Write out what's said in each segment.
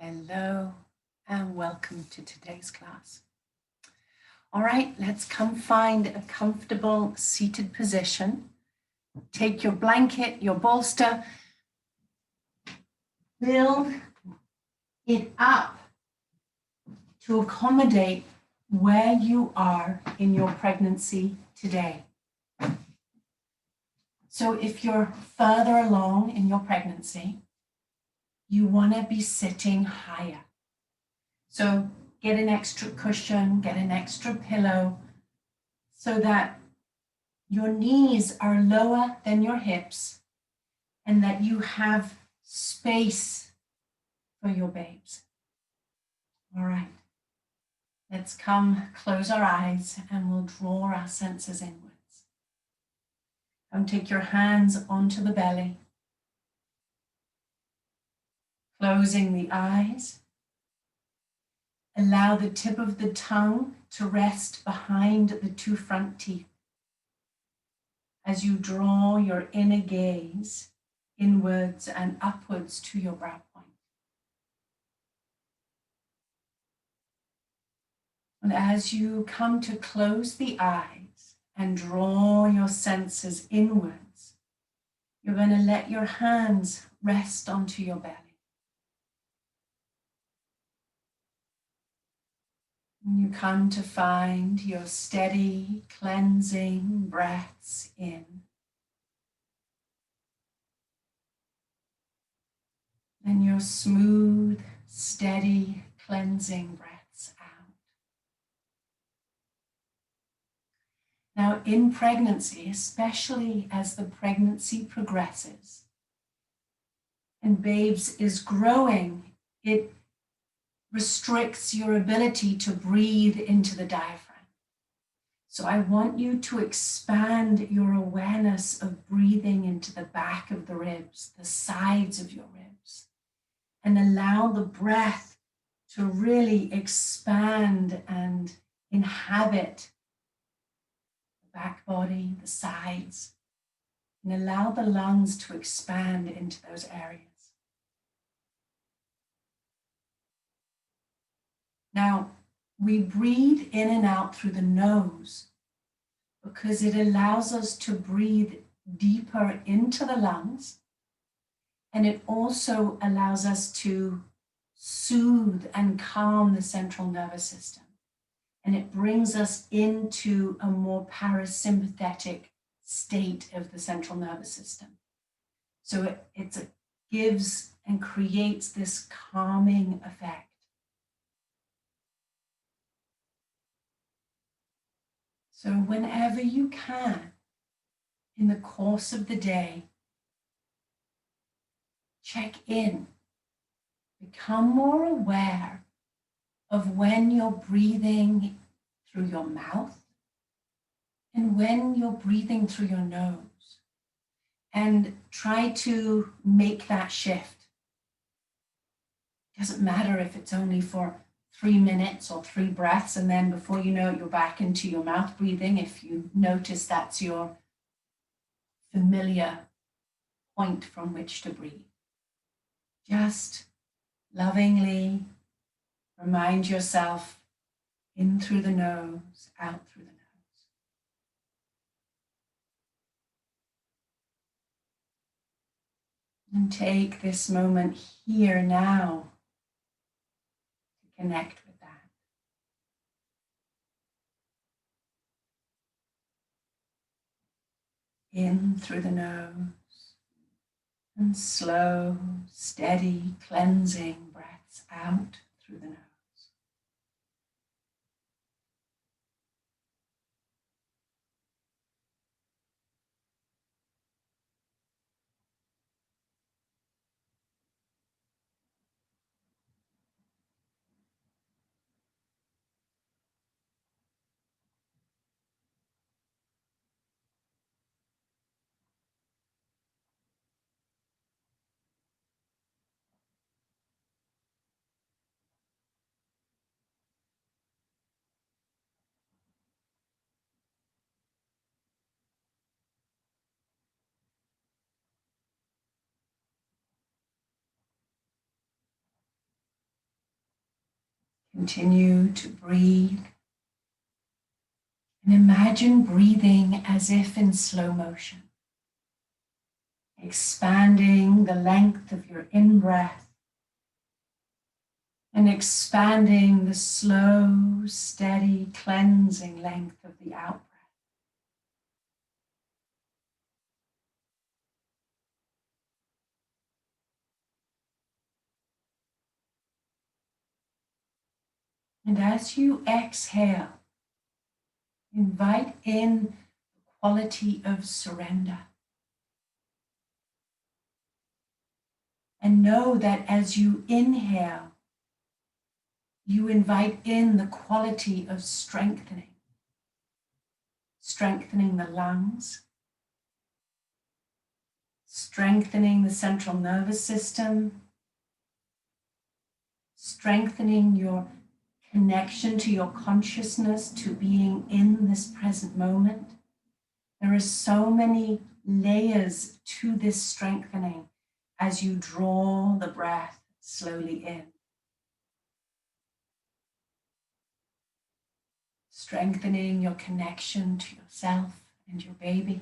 Hello and welcome to today's class. All right, let's come find a comfortable seated position. Take your blanket, your bolster, build it up to accommodate where you are in your pregnancy today. So if you're further along in your pregnancy, you want to be sitting higher. So get an extra cushion, get an extra pillow so that your knees are lower than your hips and that you have space for your babes. All right, let's come close our eyes and we'll draw our senses inwards. Come take your hands onto the belly, closing the eyes. Allow the tip of the tongue to rest behind the two front teeth as you draw your inner gaze inwards and upwards to your brow point. And as you come to close the eyes and draw your senses inwards, you're going to let your hands rest onto your belly. And you come to find your steady, cleansing breaths in. And your smooth, steady, cleansing breaths out. Now, in pregnancy, especially as the pregnancy progresses and babes is growing, it restricts your ability to breathe into the diaphragm. So I want you to expand your awareness of breathing into the back of the ribs, the sides of your ribs, and allow the breath to really expand and inhabit the back body, the sides, and allow the lungs to expand into those areas. Now, we breathe in and out through the nose because it allows us to breathe deeper into the lungs, and it also allows us to soothe and calm the central nervous system. And it brings us into a more parasympathetic state of the central nervous system. So it gives and creates this calming effect. So whenever you can, in the course of the day, check in, become more aware of when you're breathing through your mouth and when you're breathing through your nose, and try to make that shift. It doesn't matter if it's only for 3 minutes or 3 breaths, and then before you know it, you're back into your mouth breathing. If you notice that's your familiar point from which to breathe. Just lovingly remind yourself in through the nose, out through the nose. And take this moment here now to connect with that. In through the nose, and slow, steady, cleansing breaths out through the nose. Continue to breathe. And imagine breathing as if in slow motion, expanding the length of your in-breath and expanding the slow, steady, cleansing length of the out-breath. And as you exhale, invite in the quality of surrender. And know that as you inhale, you invite in the quality of strengthening. Strengthening the lungs, strengthening the central nervous system, strengthening your connection to your consciousness, to being in this present moment. There are so many layers to this strengthening as you draw the breath slowly in. Strengthening your connection to yourself and your baby.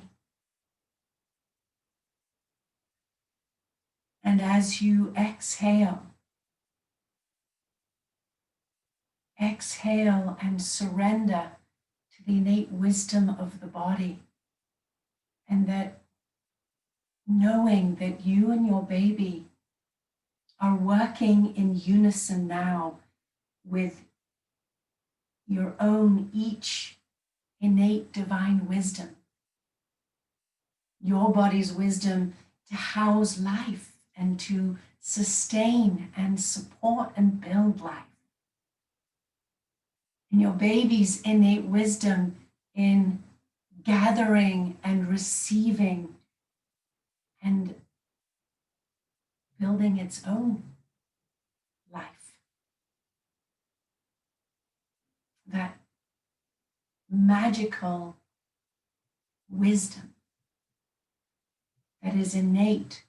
And as you exhale, exhale and surrender to the innate wisdom of the body. And that knowing that you and your baby are working in unison now with your own each innate divine wisdom, your body's wisdom to house life and to sustain and support and build life. And your baby's innate wisdom in gathering and receiving and building its own life. That magical wisdom that is innate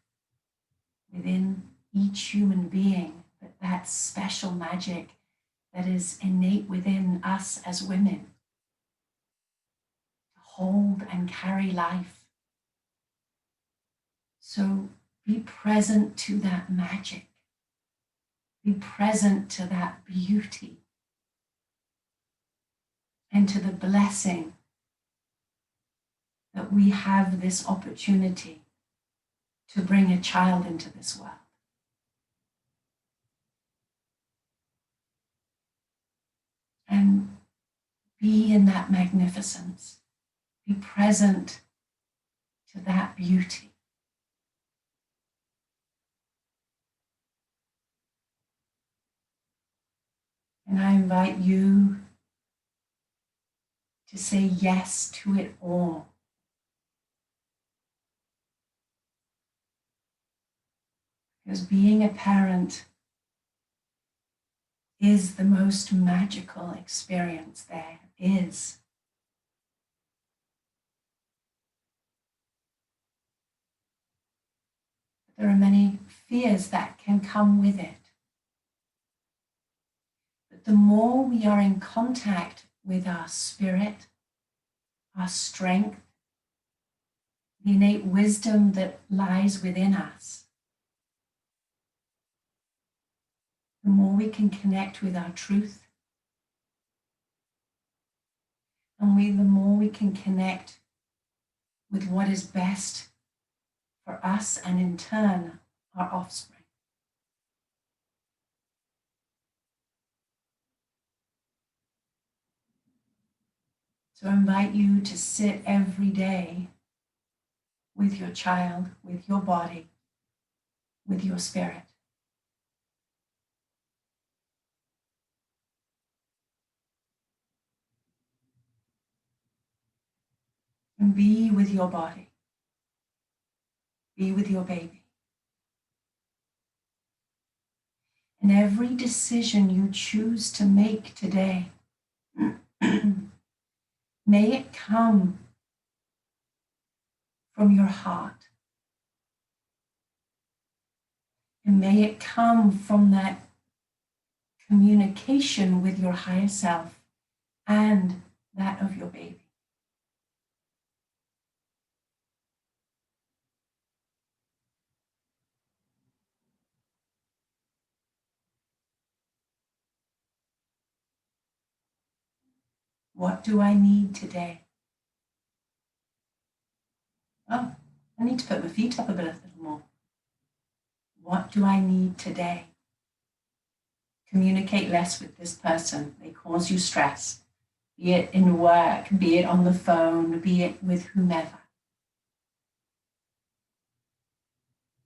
within each human being, but that special magic that is innate within us as women to hold and carry life. So be present to that magic. Be present to that beauty and to the blessing that we have this opportunity to bring a child into this world. And be in that magnificence. Be present to that beauty. And I invite you to say yes to it all. Because being a parent is the most magical experience there is. There are many fears that can come with it. But the more we are in contact with our spirit, our strength, the innate wisdom that lies within us, the more we can connect with our truth, and the more we can connect with what is best for us and in turn our offspring. So I invite you to sit every day with your child, with your body, with your spirit. And be with your body. Be with your baby. And every decision you choose to make today, may it come from your heart. And may it come from that communication with your higher self and that of your baby. What do I need today? Oh, I need to put my feet up a little more. What do I need today? Communicate less with this person. They cause you stress, be it in work, be it on the phone, be it with whomever.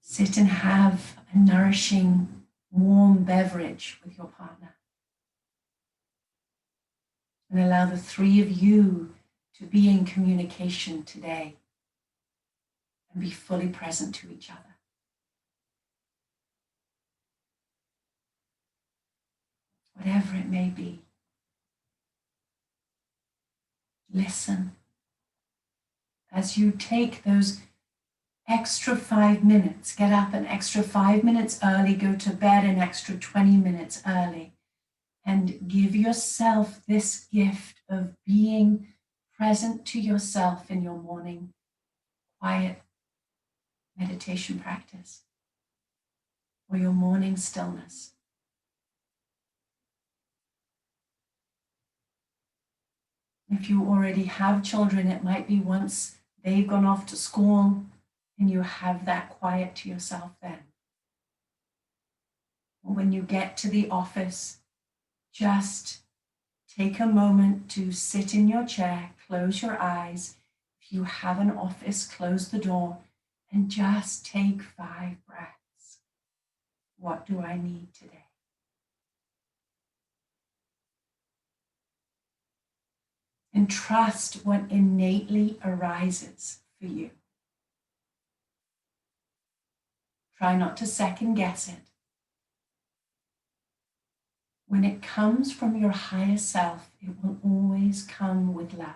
Sit and have a nourishing, warm beverage with your partner. And allow the three of you to be in communication today and be fully present to each other. Whatever it may be, listen. As you take those extra 5 minutes, get up an extra 5 minutes early, go to bed an extra 20 minutes early, and give yourself this gift of being present to yourself in your morning quiet meditation practice or your morning stillness. If you already have children, it might be once they've gone off to school and you have that quiet to yourself then. Or when you get to the office, just take a moment to sit in your chair, close your eyes. If you have an office, close the door and just take 5 breaths. What do I need today? And trust what innately arises for you. Try not to second guess it. When it comes from your higher self, it will always come with love.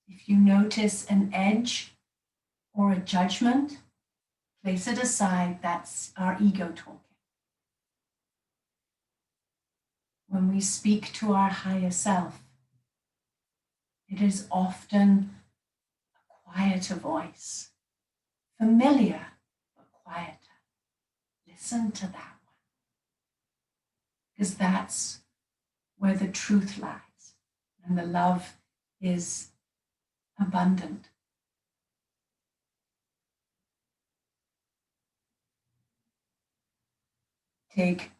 If you notice an edge or a judgment, place it aside. That's our ego talking. When we speak to our higher self, it is often a quieter voice, familiar but quieter. Listen to that one, because that's where the truth lies and the love is abundant. Take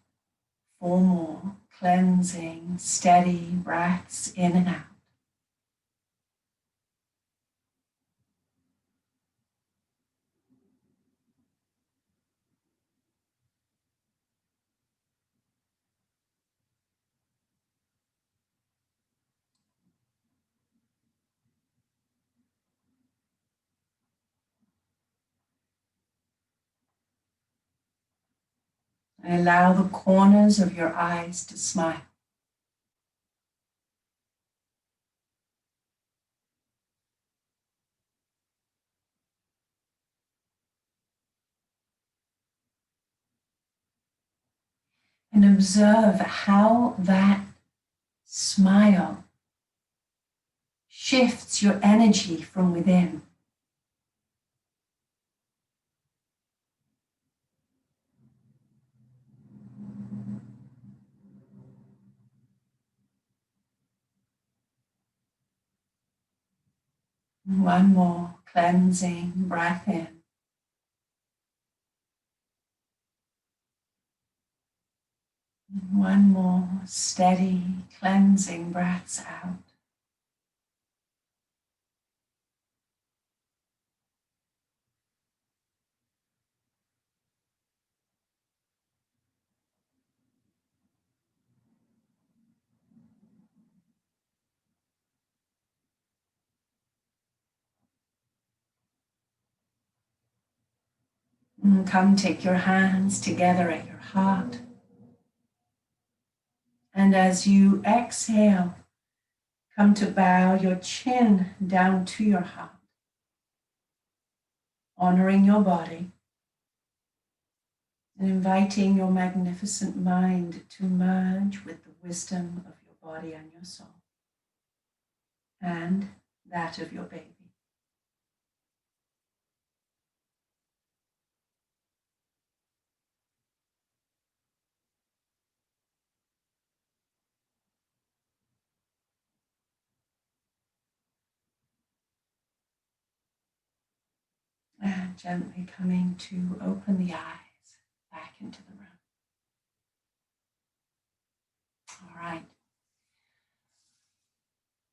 4 more cleansing, steady breaths in and out. And allow the corners of your eyes to smile. And observe how that smile shifts your energy from within. One more cleansing breath in. One more steady cleansing breaths out. And come take your hands together at your heart. And as you exhale, come to bow your chin down to your heart, honoring your body And inviting your magnificent mind to merge with the wisdom of your body and your soul, and that of your baby. And gently coming to open the eyes back into the room. All right.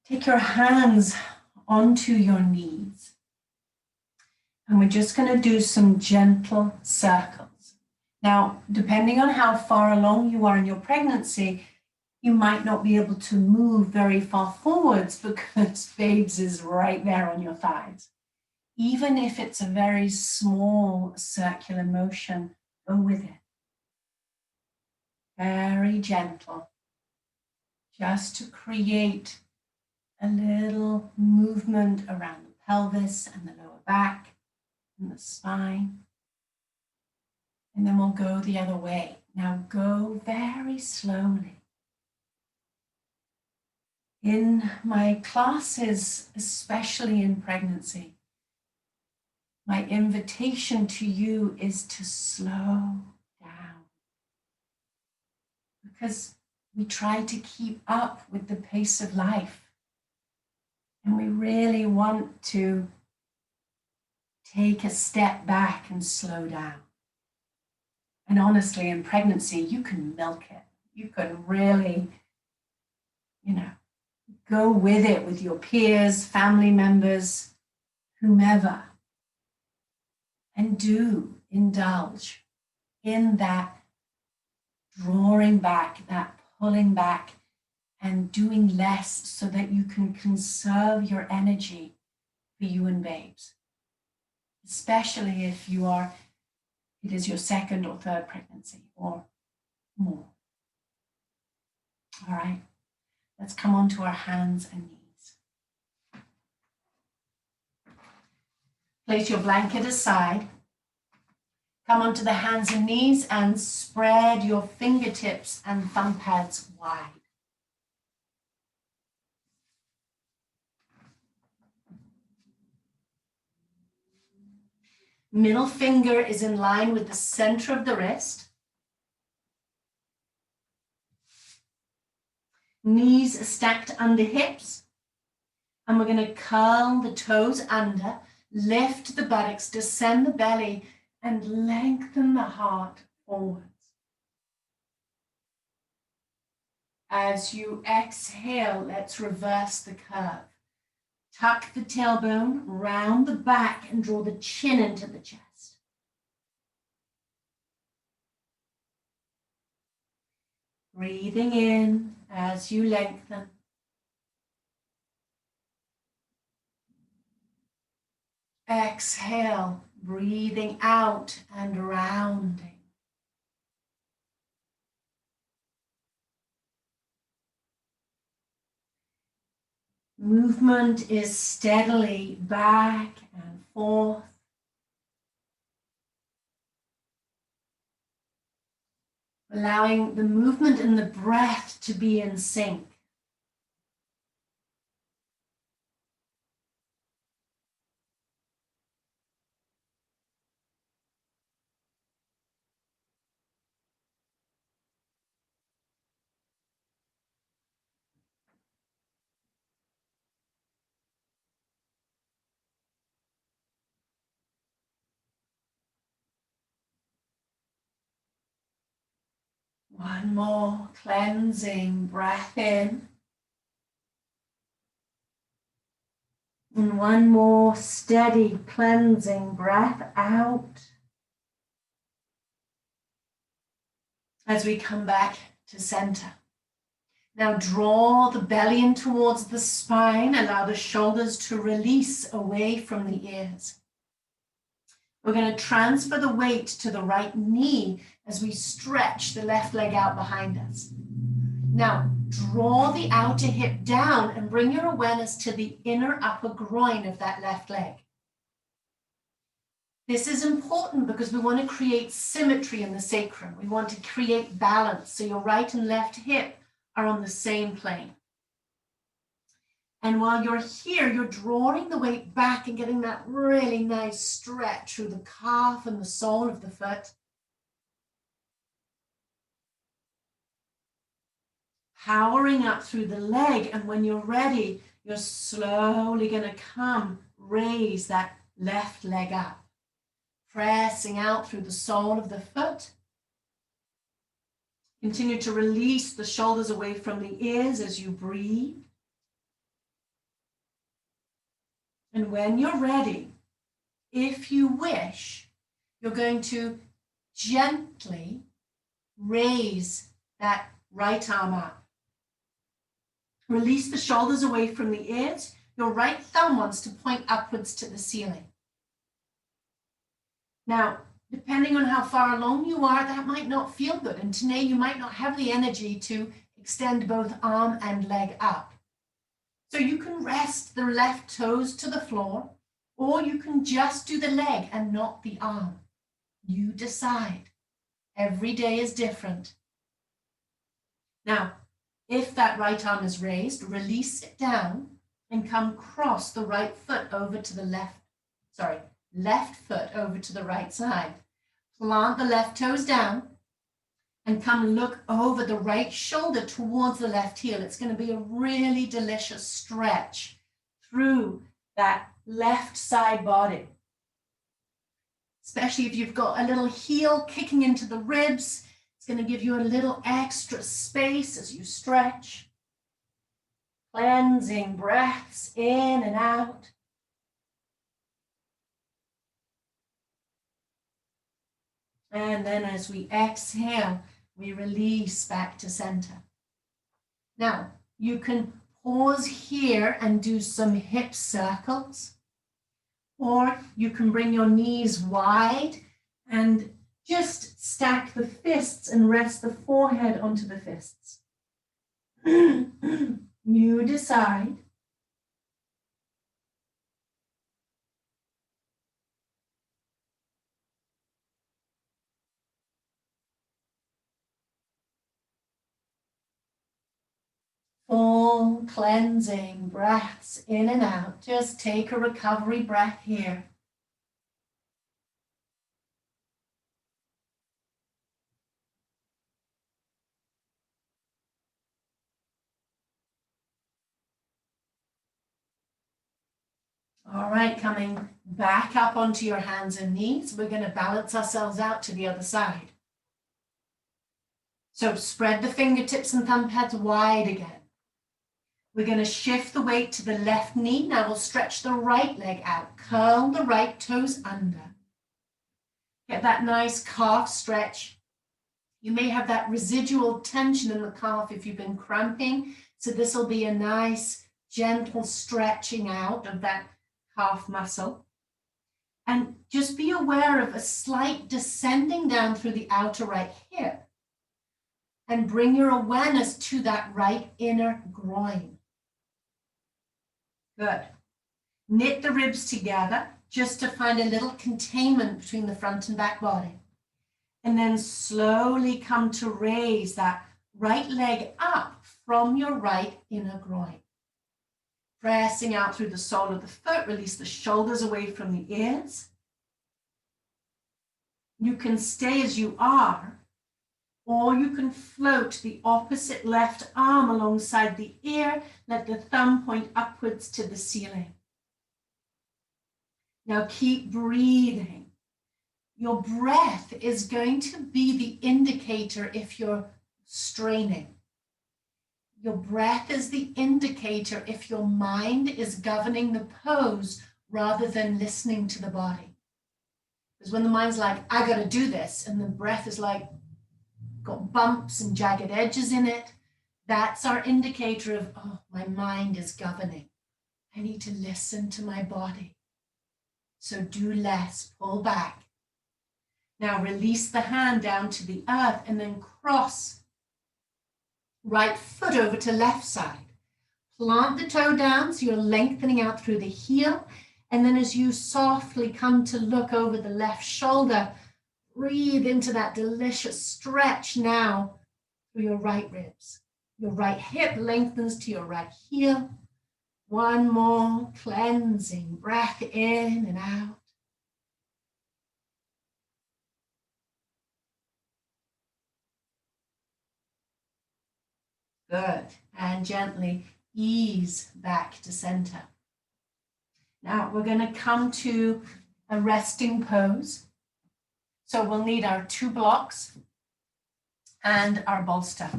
Take your hands onto your knees. And we're just going to do some gentle circles. Now, depending on how far along you are in your pregnancy, you might not be able to move very far forwards because babes is right there on your thighs. Even if it's a very small circular motion, go with it. Very gentle, just to create a little movement around the pelvis and the lower back and the spine. And then we'll go the other way. Now go very slowly. In my classes, especially in pregnancy, my invitation to you is to slow down, because we try to keep up with the pace of life, and we really want to take a step back and slow down. And honestly, in pregnancy, you can milk it. You can really, go with it with your peers, family members, whomever. And do indulge in that drawing back, that pulling back, and doing less so that you can conserve your energy for you and babes. Especially if it is your second or third pregnancy or more. All right, let's come onto our hands and knees. Place your blanket aside. Come onto the hands and knees and spread your fingertips and thumb pads wide. Middle finger is in line with the center of the wrist. Knees are stacked under hips. And we're going to curl the toes under, lift the buttocks, descend the belly, and lengthen the heart forwards. As you exhale, let's reverse the curve. Tuck the tailbone, round the back, and draw the chin into the chest. Breathing in as you lengthen. Exhale, breathing out and rounding. Movement is steadily back and forth. Allowing the movement and the breath to be in sync. One more cleansing breath in. And one more steady cleansing breath out. As we come back to center. Now draw the belly in towards the spine. Allow the shoulders to release away from the ears. We're going to transfer the weight to the right knee as we stretch the left leg out behind us. Now, draw the outer hip down and bring your awareness to the inner upper groin of that left leg. This is important because we want to create symmetry in the sacrum. We want to create balance. So your right and left hip are on the same plane. And while you're here, you're drawing the weight back and getting that really nice stretch through the calf and the sole of the foot. Powering up through the leg. And when you're ready, you're slowly going to raise that left leg up. Pressing out through the sole of the foot. Continue to release the shoulders away from the ears as you breathe. And when you're ready, if you wish, you're going to gently raise that right arm up. Release the shoulders away from the ears. Your right thumb wants to point upwards to the ceiling. Now, depending on how far along you are, that might not feel good. And today you might not have the energy to extend both arm and leg up. So you can rest the left toes to the floor, or you can just do the leg and not the arm. You decide. Every day is different. Now, if that right arm is raised, release it down and come cross the right foot over to the left foot over to the right side. Plant the left toes down and come look over the right shoulder towards the left heel. It's going to be a really delicious stretch through that left side body. Especially if you've got a little heel kicking into the ribs, it's going to give you a little extra space as you stretch. Cleansing breaths in and out. And then as we exhale, we release back to center. Now, you can pause here and do some hip circles, or you can bring your knees wide and just stack the fists and rest the forehead onto the fists. You decide. Full cleansing breaths in and out. Just take a recovery breath here. All right, coming back up onto your hands and knees. We're going to balance ourselves out to the other side. So spread the fingertips and thumb pads wide again. We're going to shift the weight to the left knee. Now we'll stretch the right leg out. Curl the right toes under. Get that nice calf stretch. You may have that residual tension in the calf if you've been cramping. So this will be a nice, gentle stretching out of that calf muscle. And just be aware of a slight descending down through the outer right hip. And bring your awareness to that right inner groin. Good. Knit the ribs together just to find a little containment between the front and back body. And then slowly come to raise that right leg up from your right inner groin. Pressing out through the sole of the foot, release the shoulders away from the ears. You can stay as you are, or you can float the opposite left arm alongside the ear. Let the thumb point upwards to the ceiling. Now keep breathing. Your breath is going to be the indicator if you're straining. Your breath is the indicator if your mind is governing the pose rather than listening to the body. Because when the mind's like, I got to do this, and the breath is like, got bumps and jagged edges in it, that's our indicator of, oh, my mind is governing. I need to listen to my body. So do less, pull back. Now release the hand down to the earth and then cross right foot over to left side. Plant the toe down so you're lengthening out through the heel And then as you softly come to look over the left shoulder, breathe into that delicious stretch now through your right ribs. Your right hip lengthens to your right heel. One more cleansing breath in and out. Good. And gently ease back to center. Now we're going to come to a resting pose. So we'll need our 2 blocks and our bolster.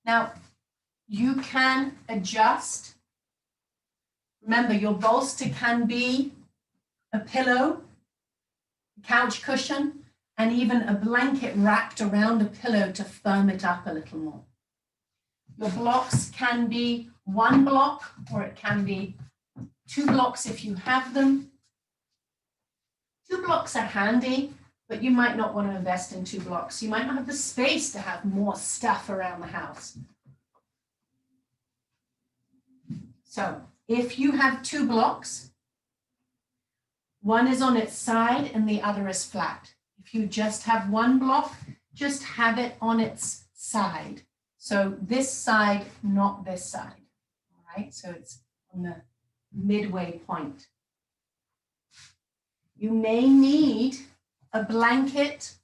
Now you can adjust. Remember, your bolster can be a pillow, a couch cushion, and even a blanket wrapped around a pillow to firm it up a little more. Your blocks can be 1 block, or it can be 2 blocks if you have them. 2 blocks are handy, but you might not want to invest in 2 blocks. You might not have the space to have more stuff around the house. So if you have 2 blocks, one is on its side and the other is flat. If you just have 1 block, just have it on its side. So this side, not this side. All right, so it's on the midway point. You may need a blanket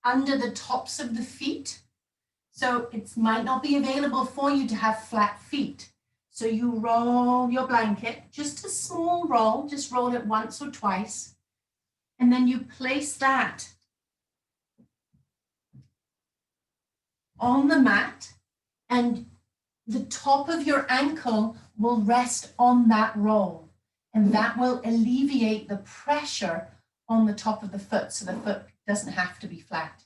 under the tops of the feet. So it might not be available for you to have flat feet. So you roll your blanket, just a small roll, just roll it once or twice. And then you place that on the mat, and the top of your ankle will rest on that roll. And that will alleviate the pressure on the top of the foot, so the foot doesn't have to be flat.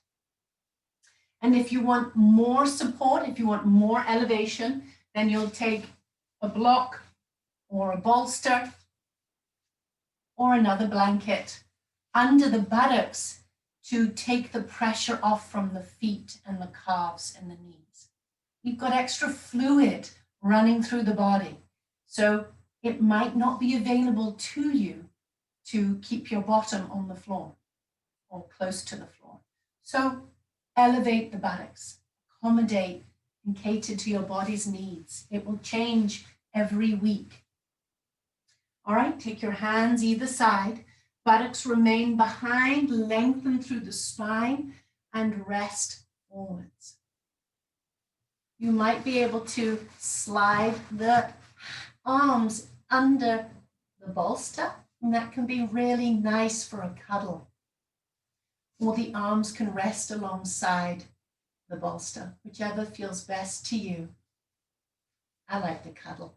And if you want more support, if you want more elevation, then you'll take a block or a bolster or another blanket under the buttocks to take the pressure off from the feet and the calves and the knees. You've got extra fluid running through the body, so it might not be available to you to keep your bottom on the floor or close to the floor. So elevate the buttocks, accommodate and cater to your body's needs. It will change every week. All right, take your hands either side. Buttocks remain behind, lengthen through the spine, and rest forwards. You might be able to slide the arms under the bolster, and that can be really nice for a cuddle. Or the arms can rest alongside the bolster, whichever feels best to you. I like to cuddle.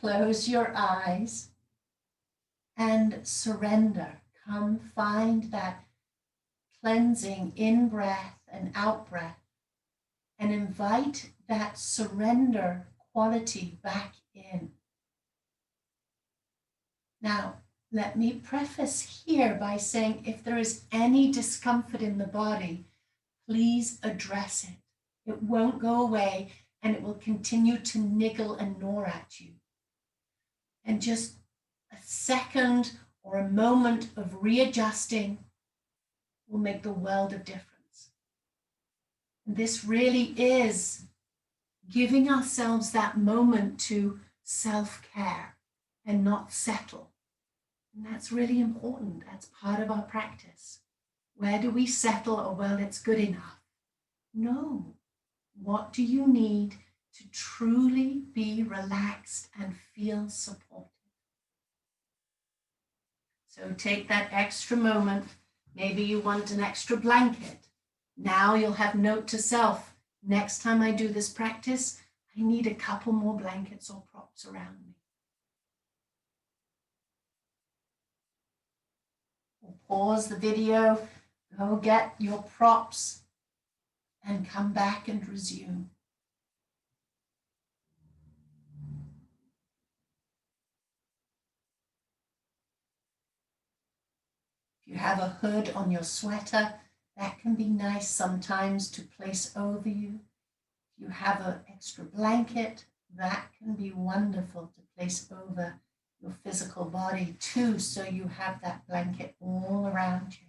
Close your eyes and surrender. Come find that cleansing in-breath and out-breath, and invite that surrender quality back in. Now, let me preface here by saying if there is any discomfort in the body, please address it. It won't go away, and it will continue to niggle and gnaw at you. And just a second or a moment of readjusting will make the world of difference. And this really is giving ourselves that moment to self-care and not settle. And that's really important. That's part of our practice. Where do we settle? Oh, well, it's good enough. No. What do you need to truly be relaxed and feel supported? So take that extra moment. Maybe you want an extra blanket. Now you'll have note to self. Next time I do this practice, I need a couple more blankets or props around me. We'll pause the video, go get your props, and come back and resume. If you have a hood on your sweater, that can be nice sometimes to place over you. If you have an extra blanket, that can be wonderful to place over your physical body too, so you have that blanket all around you.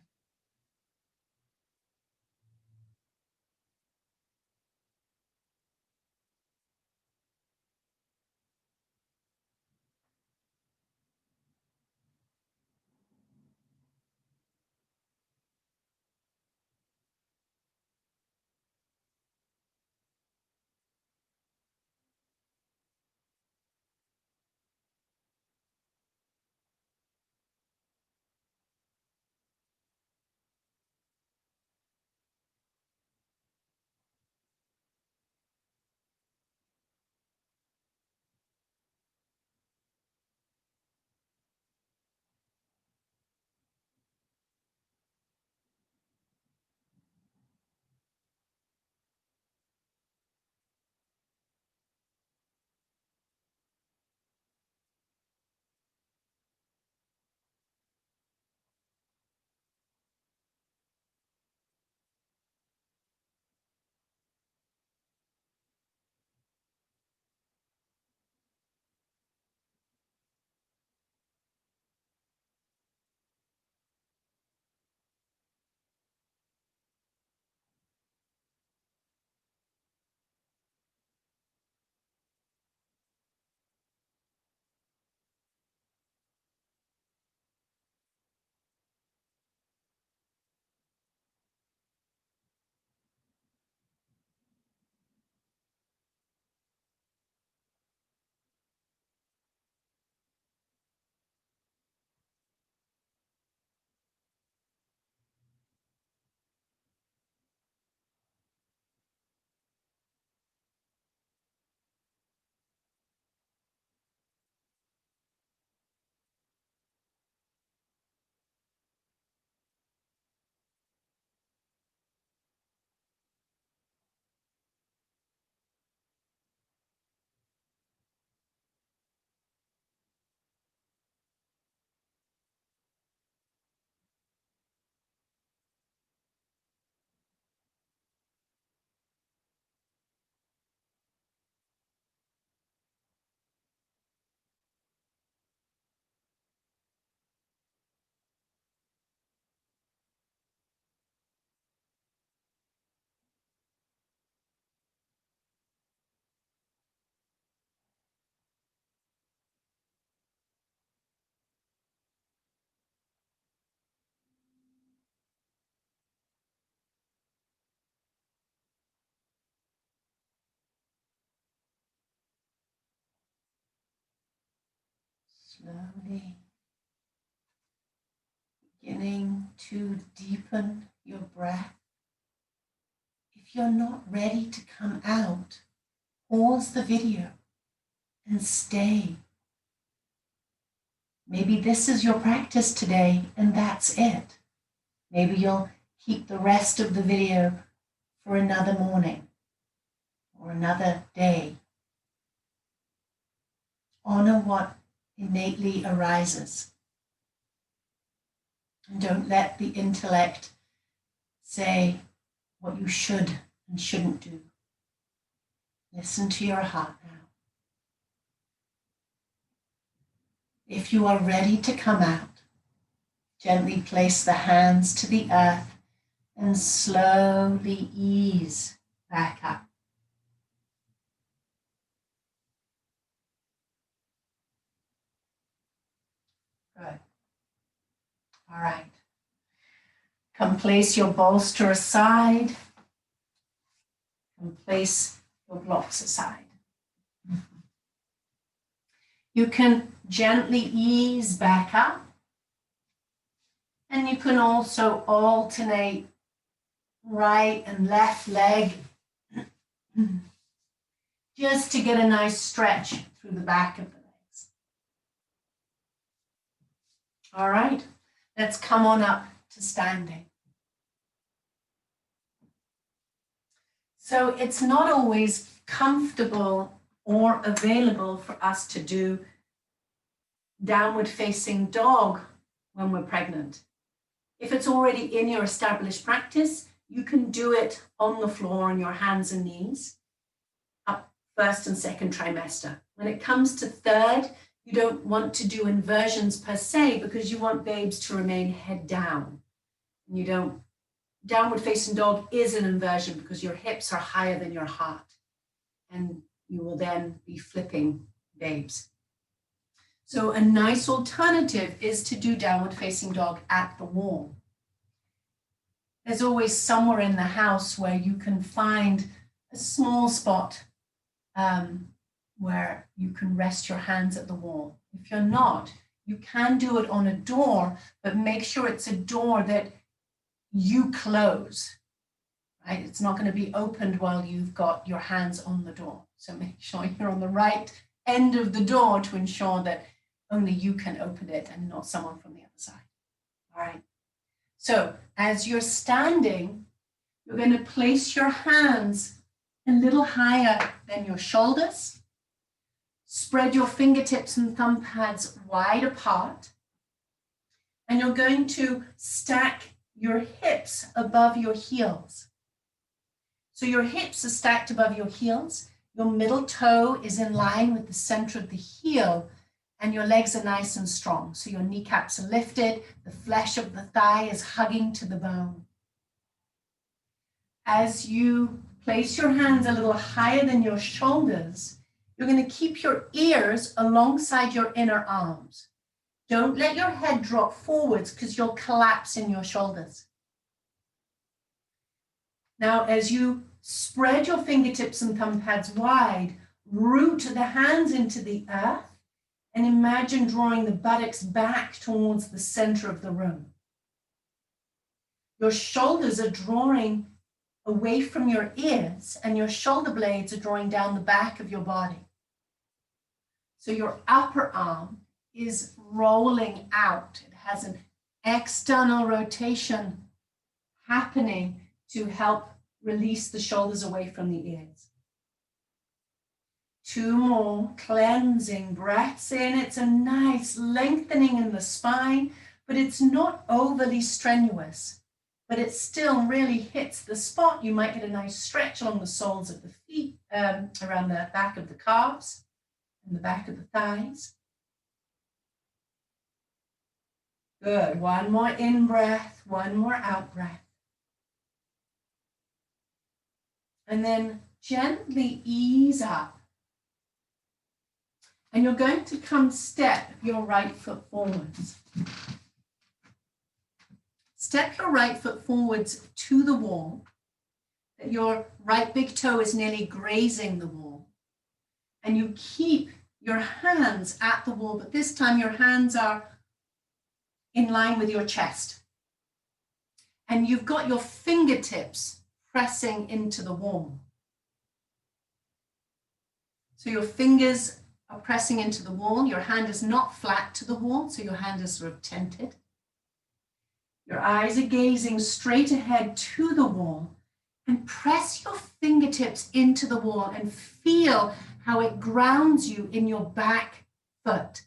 Slowly beginning to deepen your breath. If you're not ready to come out, pause the video and stay. Maybe this is your practice today and that's it. Maybe you'll keep the rest of the video for another morning or another day. Honor what innately arises. And don't let the intellect say what you should and shouldn't do. Listen to your heart now. If you are ready to come out, gently place the hands to the earth and slowly ease back up. Good. All right. Come place your bolster aside. Come place your blocks aside. You can gently ease back up. And you can also alternate right and left leg just to get a nice stretch through the back of the legs. All right, let's come on up to standing. So it's not always comfortable or available for us to do downward facing dog when we're pregnant. If it's already in your established practice, you can do it on the floor on your hands and knees, up first and second trimester. When it comes to third, You don't want to do inversions per se because you want babes to remain head down. And you don't, downward facing dog is an inversion because your hips are higher than your heart. And you will then be flipping babes. So a nice alternative is to do downward facing dog at the wall. There's always somewhere in the house where you can find a small spot where you can rest your hands at the wall. If you're not, you can do it on a door, but make sure it's a door that you close, right? It's not going to be opened while you've got your hands on the door. So make sure you're on the right end of the door to ensure that only you can open it and not someone from the other side. All right. So as you're standing, you're going to place your hands a little higher than your shoulders. Spread your fingertips and thumb pads wide apart. And you're going to stack your hips above your heels. So your hips are stacked above your heels. Your middle toe is in line with the center of the heel, and your legs are nice and strong. So your kneecaps are lifted, the flesh of the thigh is hugging to the bone. As you place your hands a little higher than your shoulders, you're going to keep your ears alongside your inner arms. Don't let your head drop forwards because you'll collapse in your shoulders. Now, as you spread your fingertips and thumb pads wide, root the hands into the earth, and imagine drawing the buttocks back towards the center of the room. Your shoulders are drawing away from your ears, and your shoulder blades are drawing down the back of your body. So your upper arm is rolling out. It has an external rotation happening to help release the shoulders away from the ears. 2 more cleansing breaths in. It's a nice lengthening in the spine, but it's not overly strenuous, but it still really hits the spot. You might get a nice stretch along the soles of the feet, around the back of the calves and the back of the thighs. Good. 1 more in breath, 1 more out breath. And then gently ease up. And you're going to come step your right foot forwards. Step your right foot forwards to the wall, that your right big toe is nearly grazing the wall. And you keep your hands at the wall, but this time your hands are in line with your chest. And you've got your fingertips pressing into the wall. So your fingers are pressing into the wall. Your hand is not flat to the wall, so your hand is sort of tented. Your eyes are gazing straight ahead to the wall, and press your fingertips into the wall and feel how it grounds you in your back foot.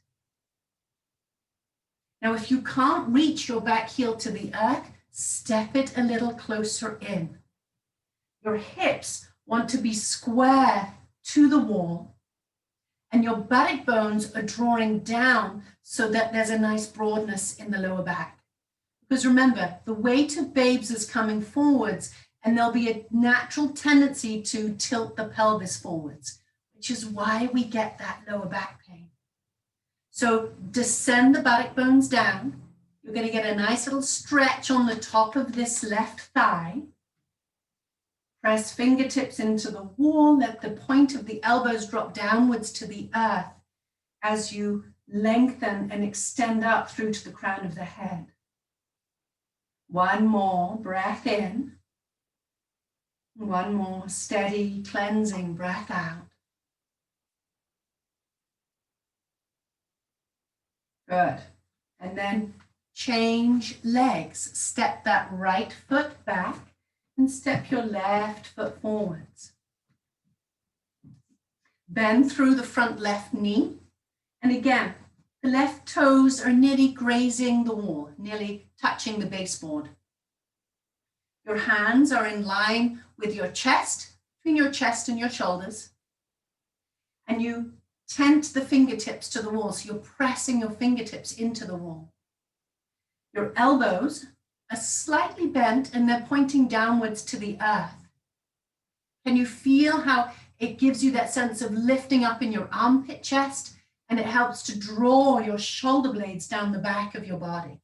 Now, if you can't reach your back heel to the earth, step it a little closer in. Your hips want to be square to the wall, and your buttock bones are drawing down so that there's a nice broadness in the lower back. Because remember, the weight of babes is coming forwards, and there'll be a natural tendency to tilt the pelvis forwards, which is why we get that lower back pain. So descend the buttock bones down. You're going to get a nice little stretch on the top of this left thigh. Press fingertips into the wall. Let the point of the elbows drop downwards to the earth as you lengthen and extend up through to the crown of the head. 1 more breath in. 1 more steady cleansing breath out. Good. And then change legs. Step that right foot back and step your left foot forwards. Bend through the front left knee. And again, the left toes are nearly grazing the wall, nearly touching the baseboard. Your hands are in line with your chest, between your chest and your shoulders. And you tent the fingertips to the wall. So you're pressing your fingertips into the wall. Your elbows are slightly bent and they're pointing downwards to the earth. Can you feel how it gives you that sense of lifting up in your armpit chest, and it helps to draw your shoulder blades down the back of your body?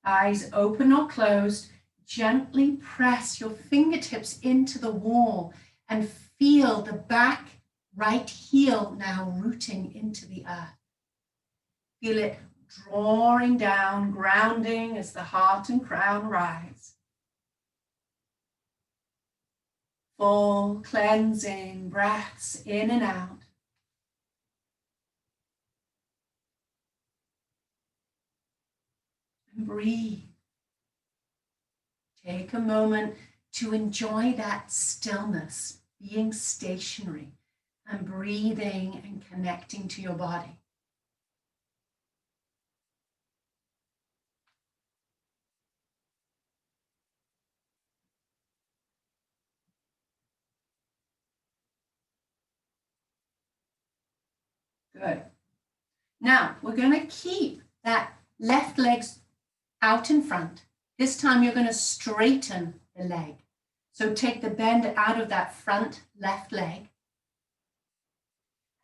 Eyes open or closed, gently press your fingertips into the wall and feel the back right heel now rooting into the earth. Feel it drawing down, grounding as the heart and crown rise. Full cleansing breaths in and out. And breathe. Take a moment to enjoy that stillness, being stationary and breathing and connecting to your body. Good. Now, we're going to keep that left leg out in front. This time you're going to straighten the leg. So take the bend out of that front left leg.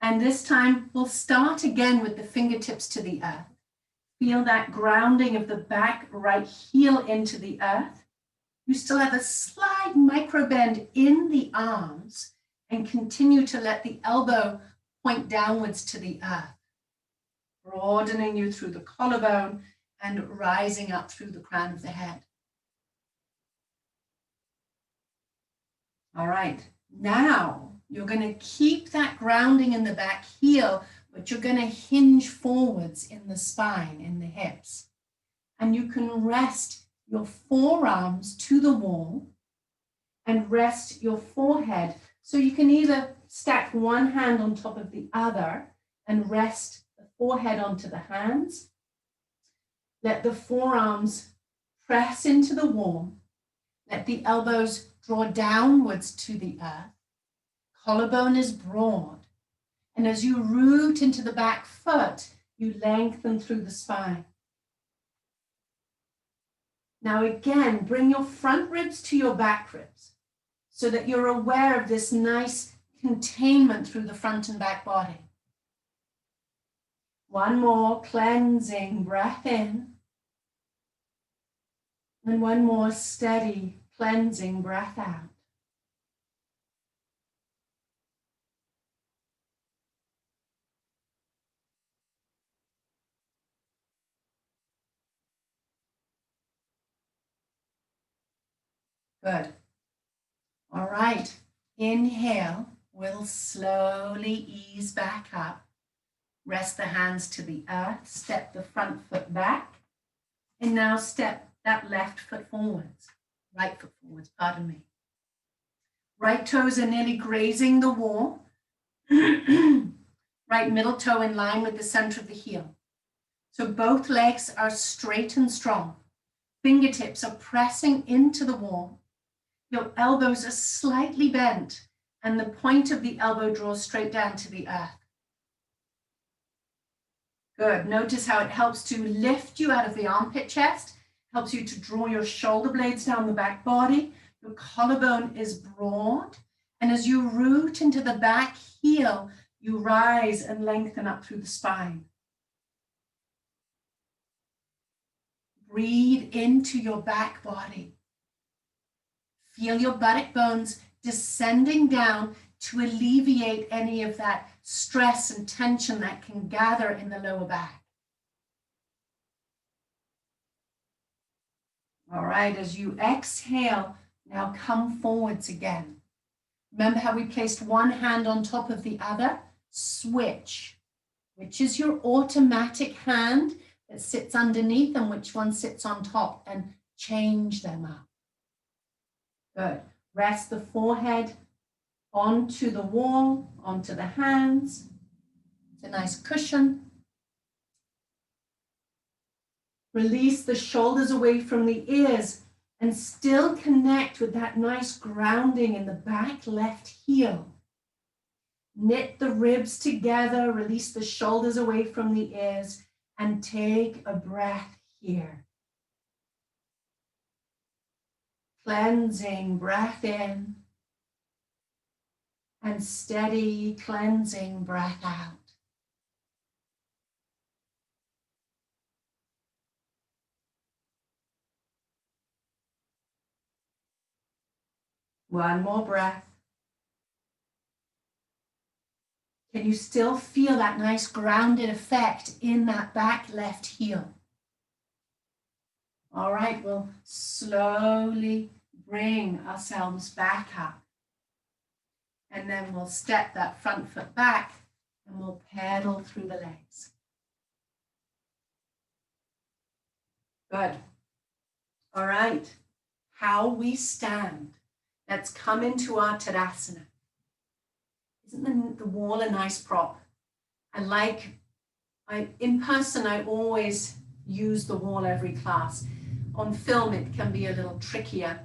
And this time we'll start again with the fingertips to the earth. Feel that grounding of the back right heel into the earth. You still have a slight micro bend in the arms and continue to let the elbow point downwards to the earth, broadening you through the collarbone and rising up through the crown of the head. All right, now you're going to keep that grounding in the back heel, but you're going to hinge forwards in the spine, in the hips. And you can rest your forearms to the wall and rest your forehead. So you can either stack one hand on top of the other and rest the forehead onto the hands. Let the forearms press into the wall. Let the elbows draw downwards to the earth. Collarbone is broad. And as you root into the back foot, you lengthen through the spine. Now again, bring your front ribs to your back ribs so that you're aware of this nice containment through the front and back body. One more cleansing breath in. And one more steady cleansing breath out. Good. All right. Inhale. We'll slowly ease back up. Rest the hands to the earth. Step the front foot back. And now step that left foot forwards. Right foot forwards, pardon me. Right toes are nearly grazing the wall. Right middle toe in line with the center of the heel. So both legs are straight and strong. Fingertips are pressing into the wall. Your elbows are slightly bent and the point of the elbow draws straight down to the earth. Good. Notice how it helps to lift you out of the armpit chest, helps you to draw your shoulder blades down the back body. Your collarbone is broad. And as you root into the back heel, you rise and lengthen up through the spine. Breathe into your back body. Feel your buttock bones descending down to alleviate any of that stress and tension that can gather in the lower back. All right, as you exhale, now come forwards again. Remember how we placed one hand on top of the other? Switch. Which is your automatic hand that sits underneath and which one sits on top, and change them up. Good. Rest the forehead onto the wall, onto the hands. It's a nice cushion. Release the shoulders away from the ears and still connect with that nice grounding in the back left heel. Knit the ribs together, release the shoulders away from the ears, and take a breath here. Cleansing breath in and steady cleansing breath out. One more breath. Can you still feel that nice grounded effect in that back left heel? All right, we'll slowly bring ourselves back up. And then we'll step that front foot back and we'll pedal through the legs. Good. All right, how we stand. Let's come into our Tadasana. Isn't the wall a nice prop? In person, I always use the wall every class. On film, it can be a little trickier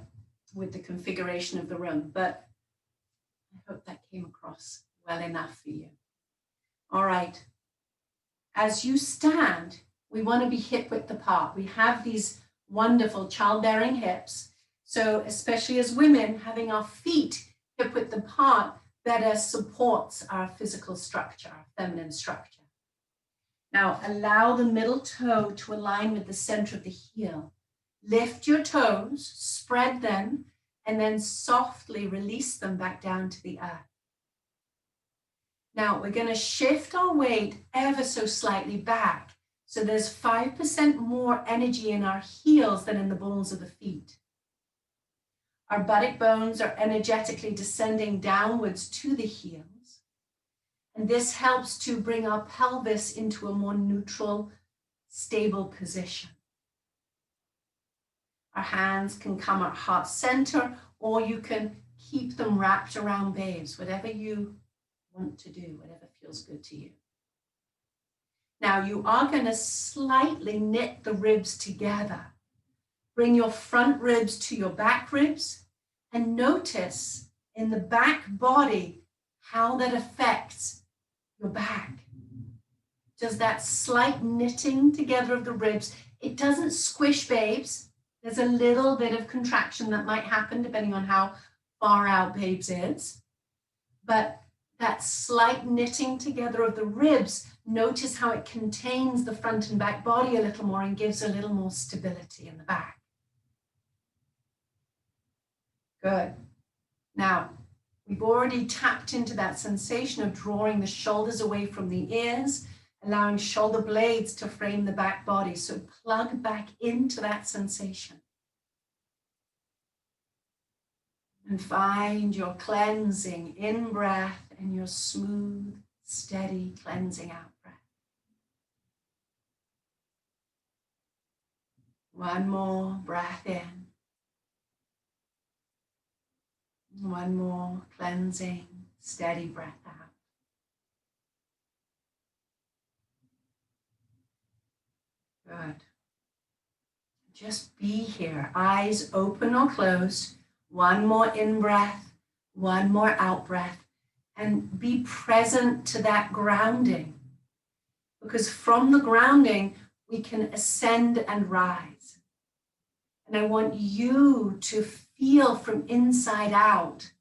with the configuration of the room, but I hope that came across well enough for you. All right. As you stand, we want to be hip width apart. We have these wonderful childbearing hips. So especially as women, having our feet hip width apart better supports our physical structure, our feminine structure. Now allow the middle toe to align with the center of the heel. Lift your toes, spread them, and then softly release them back down to the earth. Now we're going to shift our weight ever so slightly back. So there's 5% more energy in our heels than in the balls of the feet. Our buttock bones are energetically descending downwards to the heels. And this helps to bring our pelvis into a more neutral, stable position. Our hands can come at heart center, or you can keep them wrapped around babes, whatever you want to do, whatever feels good to you. Now you are going to slightly knit the ribs together. Bring your front ribs to your back ribs and notice in the back body how that affects your back. Does that slight knitting together of the ribs, it doesn't squish babes. There's a little bit of contraction that might happen depending on how far out babes is. But that slight knitting together of the ribs, notice how it contains the front and back body a little more and gives a little more stability in the back. Good. Now, we've already tapped into that sensation of drawing the shoulders away from the ears, allowing shoulder blades to frame the back body. So plug back into that sensation. And find your cleansing in breath and your smooth, steady cleansing out breath. One more breath in. One more cleansing, steady breath out. Good. Just be here, eyes open or closed. One more in breath, one more out breath, and be present to that grounding. Because from the grounding, we can ascend and rise. And I want you to feel from inside out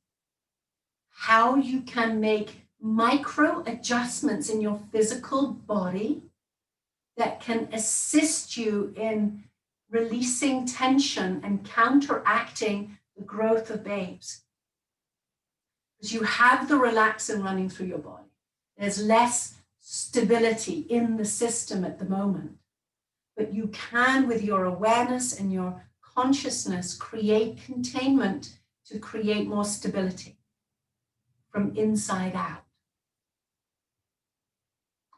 how you can make micro adjustments in your physical body that can assist you in releasing tension and counteracting the growth of babes. Because you have the relaxin running through your body. There's less stability in the system at the moment. But you can, with your awareness and your consciousness, create containment to create more stability from inside out.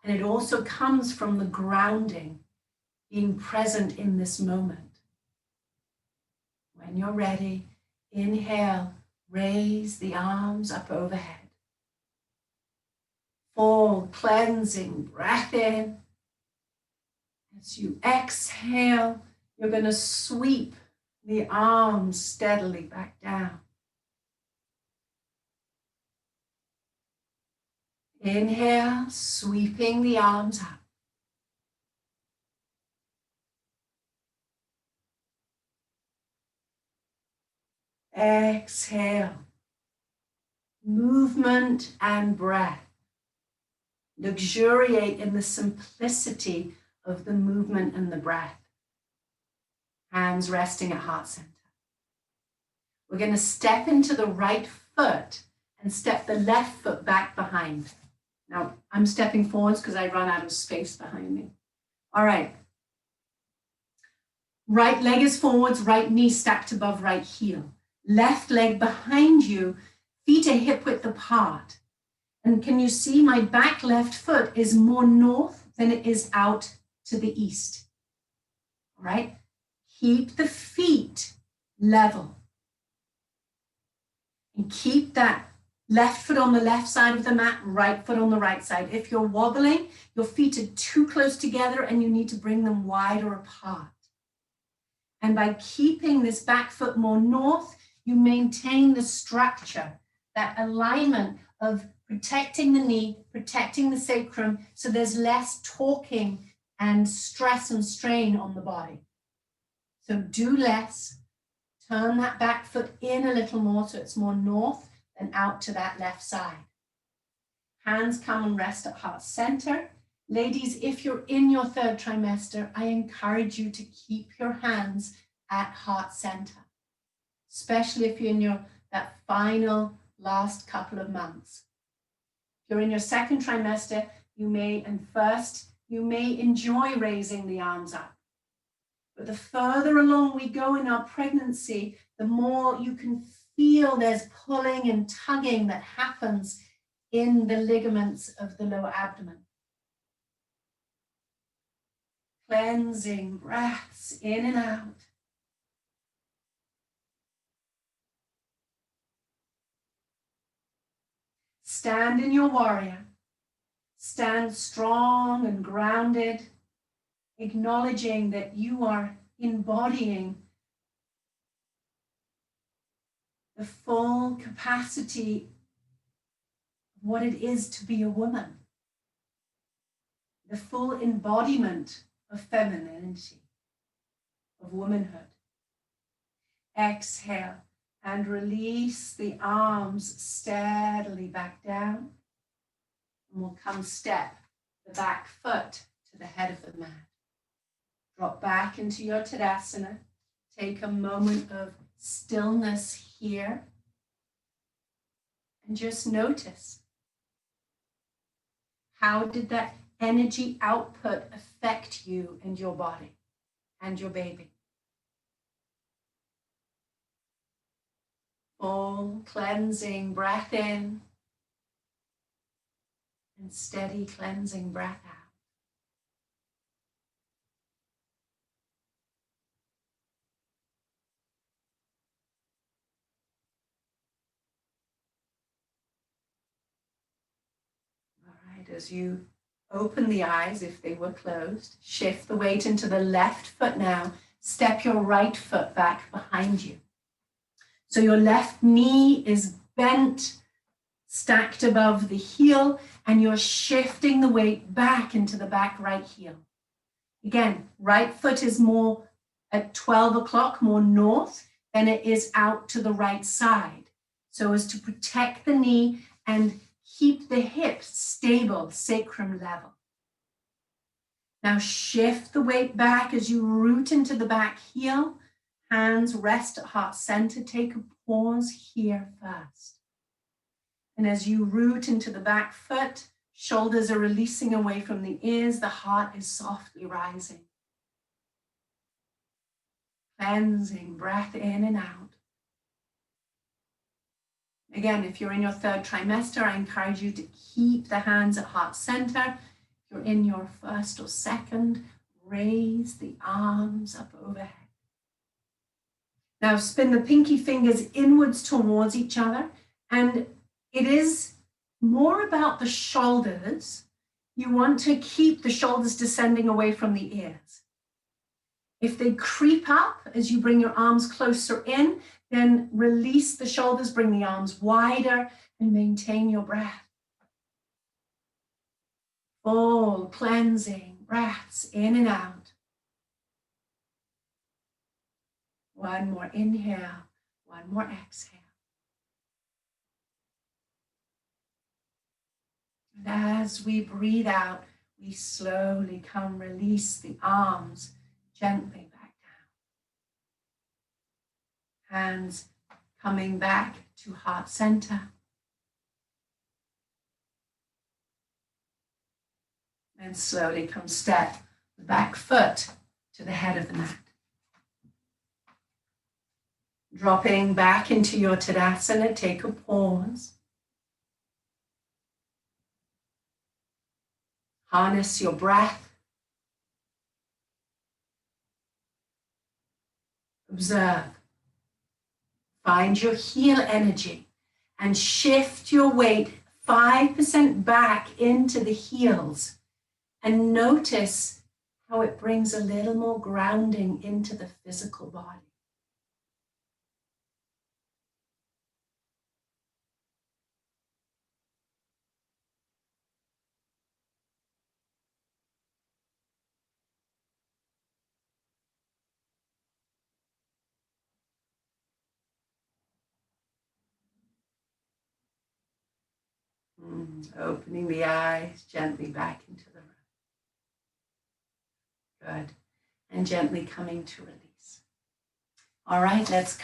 And it also comes from the grounding, being present in this moment. When you're ready, inhale, raise the arms up overhead. Full cleansing breath in. As you exhale, you're going to sweep the arms steadily back down. Inhale, sweeping the arms up. Exhale, movement and breath. Luxuriate in the simplicity of the movement and the breath. Hands resting at heart center. We're going to step into the right foot and step the left foot back behind. Now, I'm stepping forwards because I run out of space behind me. All right. Right leg is forwards, right knee stacked above right heel. Left leg behind you, feet are hip width apart. And can you see my back left foot is more north than it is out to the east? All right. Keep the feet level. And keep that left foot on the left side of the mat, right foot on the right side. If you're wobbling, your feet are too close together and you need to bring them wider apart. And by keeping this back foot more north, you maintain the structure, that alignment of protecting the knee, protecting the sacrum, so there's less torquing and stress and strain on the body. So do less. Turn that back foot in a little more so it's more north and out to that left side. Hands come and rest at heart center. Ladies, if you're in your third trimester, I encourage you to keep your hands at heart center, especially if you're in that final last couple of months. If you're in your second trimester, you may enjoy raising the arms up. But the further along we go in our pregnancy, the more you can feel there's pulling and tugging that happens in the ligaments of the lower abdomen. Cleansing breaths in and out. Stand in your warrior. Stand strong and grounded, acknowledging that you are embodying the full capacity of what it is to be a woman, the full embodiment of femininity, of womanhood. Exhale and release the arms steadily back down. And we'll come step the back foot to the head of the mat. Drop back into your Tadasana. Take a moment of stillness here. And just notice, how did that energy output affect you and your body and your baby? Full cleansing breath in and steady cleansing breath out. All right, as you open the eyes, if they were closed, shift the weight into the left foot now. Step your right foot back behind you. So your left knee is bent, stacked above the heel, and you're shifting the weight back into the back right heel. Again, right foot is more at 12 o'clock, more north than it is out to the right side, so as to protect the knee and keep the hips stable, sacrum level. Now shift the weight back as you root into the back heel. Hands rest at heart center. Take a pause here first. And as you root into the back foot, shoulders are releasing away from the ears. The heart is softly rising. Cleansing breath in and out. Again, if you're in your third trimester, I encourage you to keep the hands at heart center. If you're in your first or second, raise the arms up overhead. Now spin the pinky fingers inwards towards each other, and it is more about the shoulders. You want to keep the shoulders descending away from the ears. If they creep up as you bring your arms closer in, then release the shoulders, bring the arms wider, and maintain your breath. Full cleansing breaths in and out. One more inhale, one more exhale. And as we breathe out, we slowly release the arms gently back down. Hands coming back to heart center. And slowly step the back foot to the head of the mat. Dropping back into your Tadasana, take a pause. Harness your breath. Observe. Find your heel energy and shift your weight 5% back into the heels. And notice how it brings a little more grounding into the physical body. Opening the eyes gently back into the room. Good. And gently coming to release. All right, let's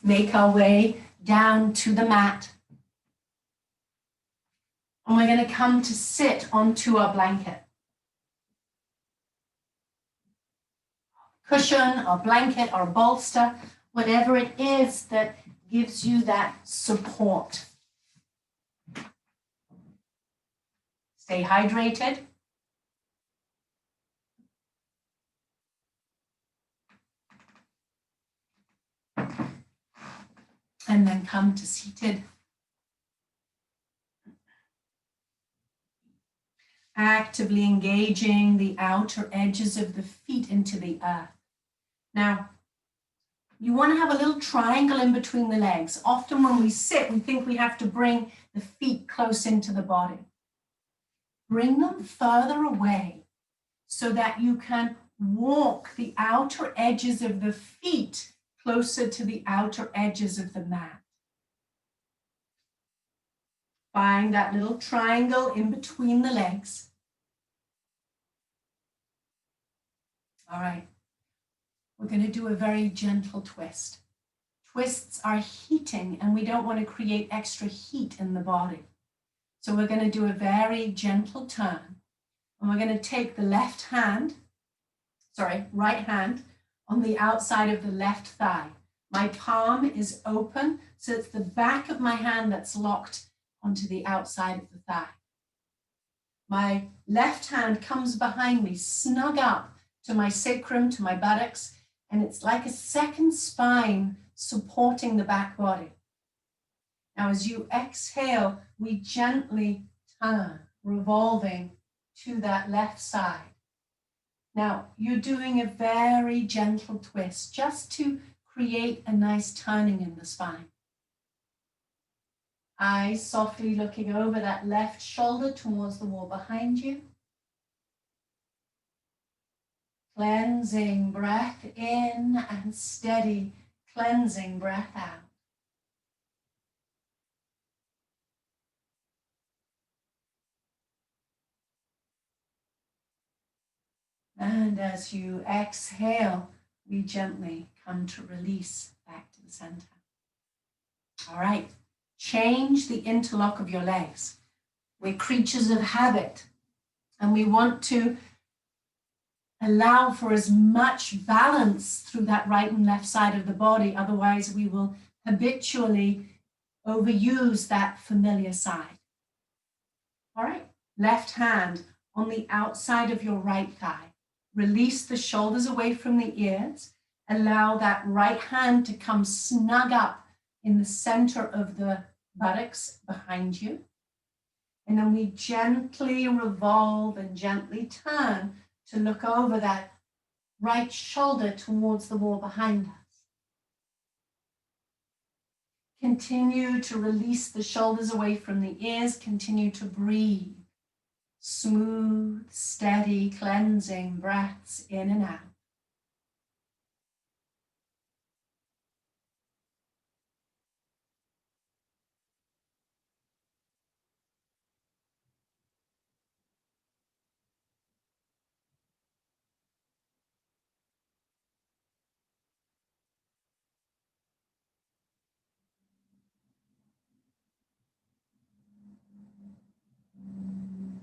make our way down to the mat. And we're going to come to sit onto our blanket. Cushion or blanket or bolster, whatever it is that gives you that support. Stay hydrated. And then come to seated. Actively engaging the outer edges of the feet into the earth. Now, you want to have a little triangle in between the legs. Often when we sit, we think we have to bring the feet close into the body. Bring them further away so that you can walk the outer edges of the feet closer to the outer edges of the mat. Find that little triangle in between the legs. All right. We're going to do a very gentle twist. Twists are heating, and we don't want to create extra heat in the body. So we're going to do a very gentle turn. And we're going to take the right hand on the outside of the left thigh. My palm is open, so it's the back of my hand that's locked onto the outside of the thigh. My left hand comes behind me, snug up to my sacrum, to my buttocks, and it's like a second spine supporting the back body. Now, as you exhale, we gently turn, revolving to that left side. Now, you're doing a very gentle twist just to create a nice turning in the spine. Eyes softly looking over that left shoulder towards the wall behind you. Cleansing breath in and steady cleansing breath out. And as you exhale, we gently come to release back to the center. All right, change the interlock of your legs. We're creatures of habit, and we want to allow for as much balance through that right and left side of the body. Otherwise, we will habitually overuse that familiar side. All right, left hand on the outside of your right thigh. Release the shoulders away from the ears. Allow that right hand to come snug up in the center of the buttocks behind you. And then we gently revolve and gently turn to look over that right shoulder towards the wall behind us. Continue to release the shoulders away from the ears. Continue to breathe. smooth, steady, cleansing breaths in and out.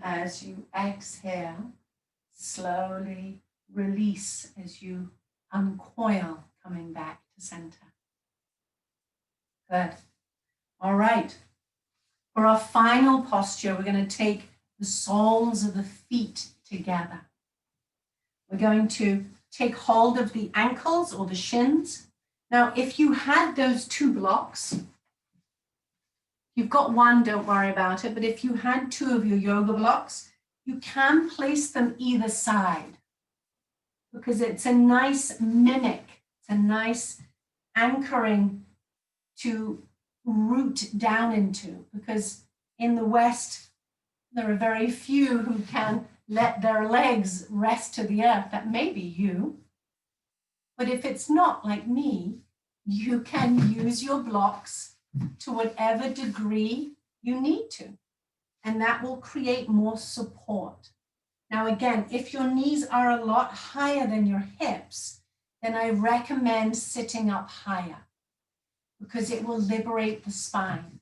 As you exhale, slowly release as you uncoil, coming back to center. Good. All right. For our final posture, we're going to take the soles of the feet together. We're going to take hold of the ankles or the shins. Now, if you had those two blocks, you've got one, don't worry about it. But if you had two of your yoga blocks, you can place them either side because it's a nice mimic. It's a nice anchoring to root down into, because in the West, there are very few who can let their legs rest to the earth. That may be you. But if it's not like me, you can use your blocks to whatever degree you need to. And that will create more support. Now, again, if your knees are a lot higher than your hips, then I recommend sitting up higher because it will liberate the spine.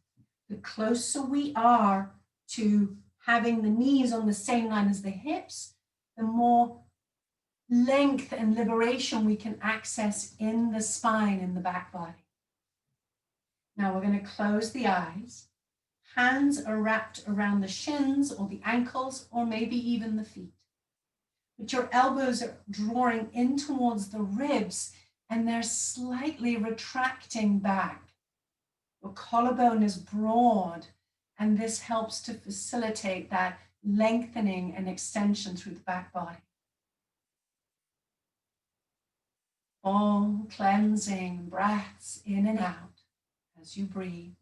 The closer we are to having the knees on the same line as the hips, the more length and liberation we can access in the spine, in the back body. Now we're going to close the eyes. Hands are wrapped around the shins or the ankles or maybe even the feet. But your elbows are drawing in towards the ribs and they're slightly retracting back. Your collarbone is broad, and this helps to facilitate that lengthening and extension through the back body. Full cleansing breaths in and out as you breathe.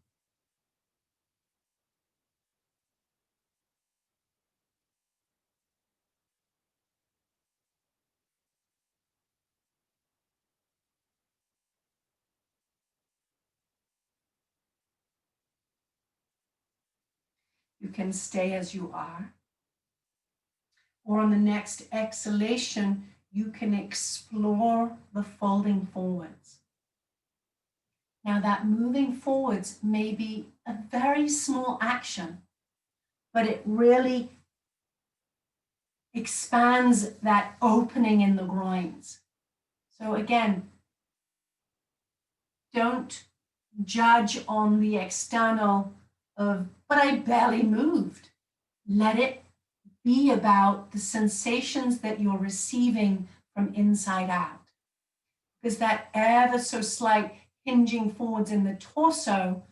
You can stay as you are. Or on the next exhalation, you can explore the folding forwards. Now that moving forwards may be a very small action, but it really expands that opening in the groins. So again, don't judge on the external of, but I barely moved. Let it be about the sensations that you're receiving from inside out. Because that ever so slight hinging forwards in the torso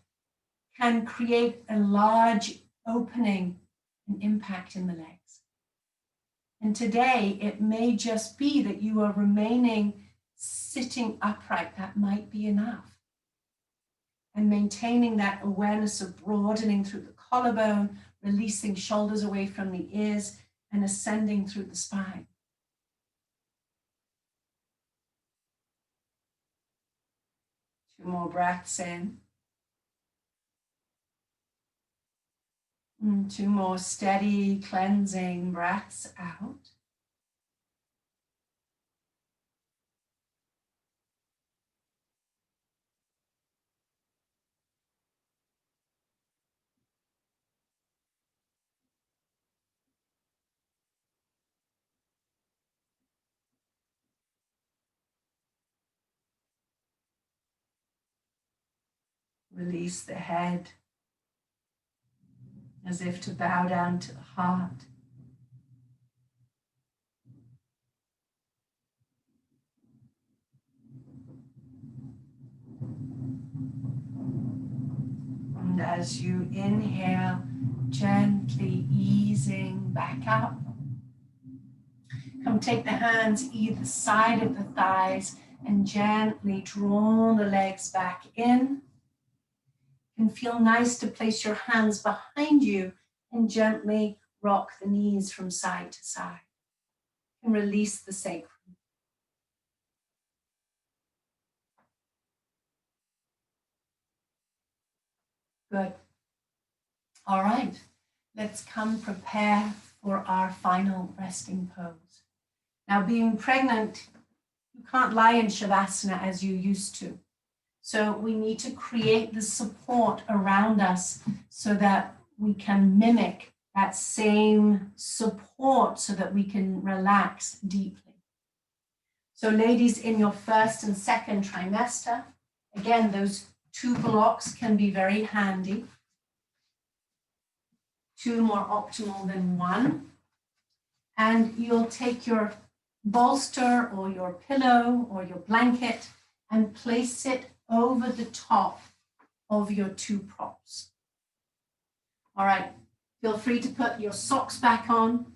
can create a large opening and impact in the legs. And today, it may just be that you are remaining sitting upright. That might be enough. And maintaining that awareness of broadening through the collarbone, releasing shoulders away from the ears, and ascending through the spine. Two more breaths in. And two more steady, cleansing breaths out. Release the head as if to bow down to the heart. And as you inhale, gently easing back up. Come take the hands either side of the thighs and gently draw the legs back in. It can feel nice to place your hands behind you and gently rock the knees from side to side. And release the sacrum. Good. All right, let's come prepare for our final resting pose. Now, being pregnant, you can't lie in Shavasana as you used to. So we need to create the support around us so that we can mimic that same support so that we can relax deeply. So ladies, in your first and second trimester, again, those 2 blocks can be very handy. 2 more optimal than 1. And you'll take your bolster or your pillow or your blanket and place it over the top of your 2 props. All right, feel free to put your socks back on,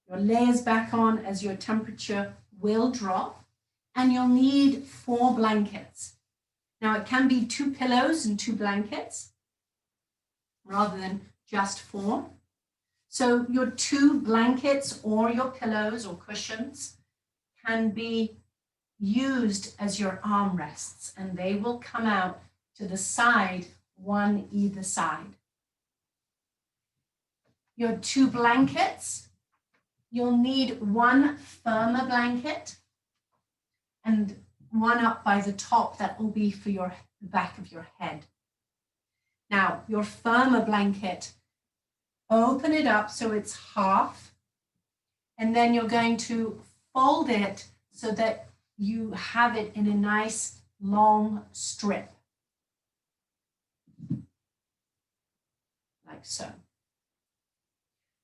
your layers back on as your temperature will drop, and you'll need 4 blankets. Now it can be 2 pillows and 2 blankets rather than just 4. So your 2 blankets or your pillows or cushions can be used as your armrests, and they will come out to the side, 1 either side. Your 2 blankets, you'll need 1 firmer blanket and 1 up by the top that will be for the back of your head. Now, your firmer blanket, open it up so it's half, and then you're going to fold it so that you have it in a nice long strip, like so.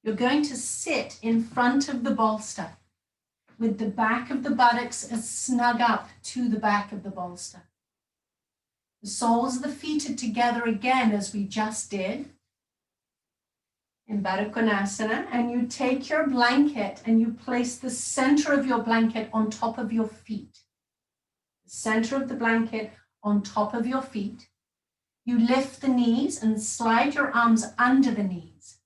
You're going to sit in front of the bolster with the back of the buttocks as snug up to the back of the bolster. The soles of the feet are together again as we just did in Baddha Konasana, and you take your blanket and you place the center of your blanket on top of your feet. The center of the blanket on top of your feet. You lift the knees and slide your arms under the knees.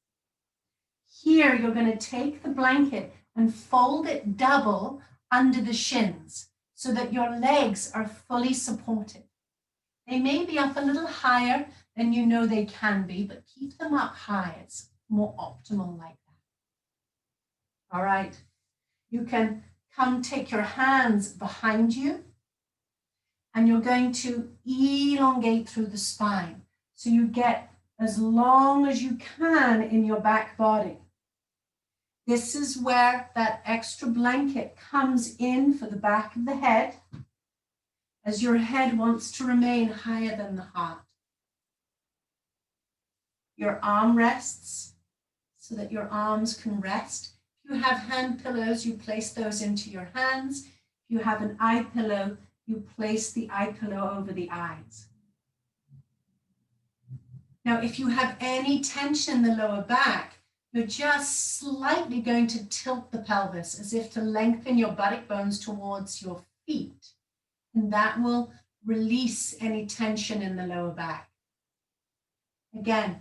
Here, you're going to take the blanket and fold it double under the shins so that your legs are fully supported. They may be up a little higher than you know they can be, but keep them up high. It's more optimal like that. All right. You can come take your hands behind you, and you're going to elongate through the spine. So you get as long as you can in your back body. This is where that extra blanket comes in for the back of the head, as your head wants to remain higher than the heart. Your arm rests so that your arms can rest. If you have hand pillows, you place those into your hands. If you have an eye pillow, you place the eye pillow over the eyes. Now, if you have any tension in the lower back, you're just slightly going to tilt the pelvis as if to lengthen your buttock bones towards your feet. And that will release any tension in the lower back. Again,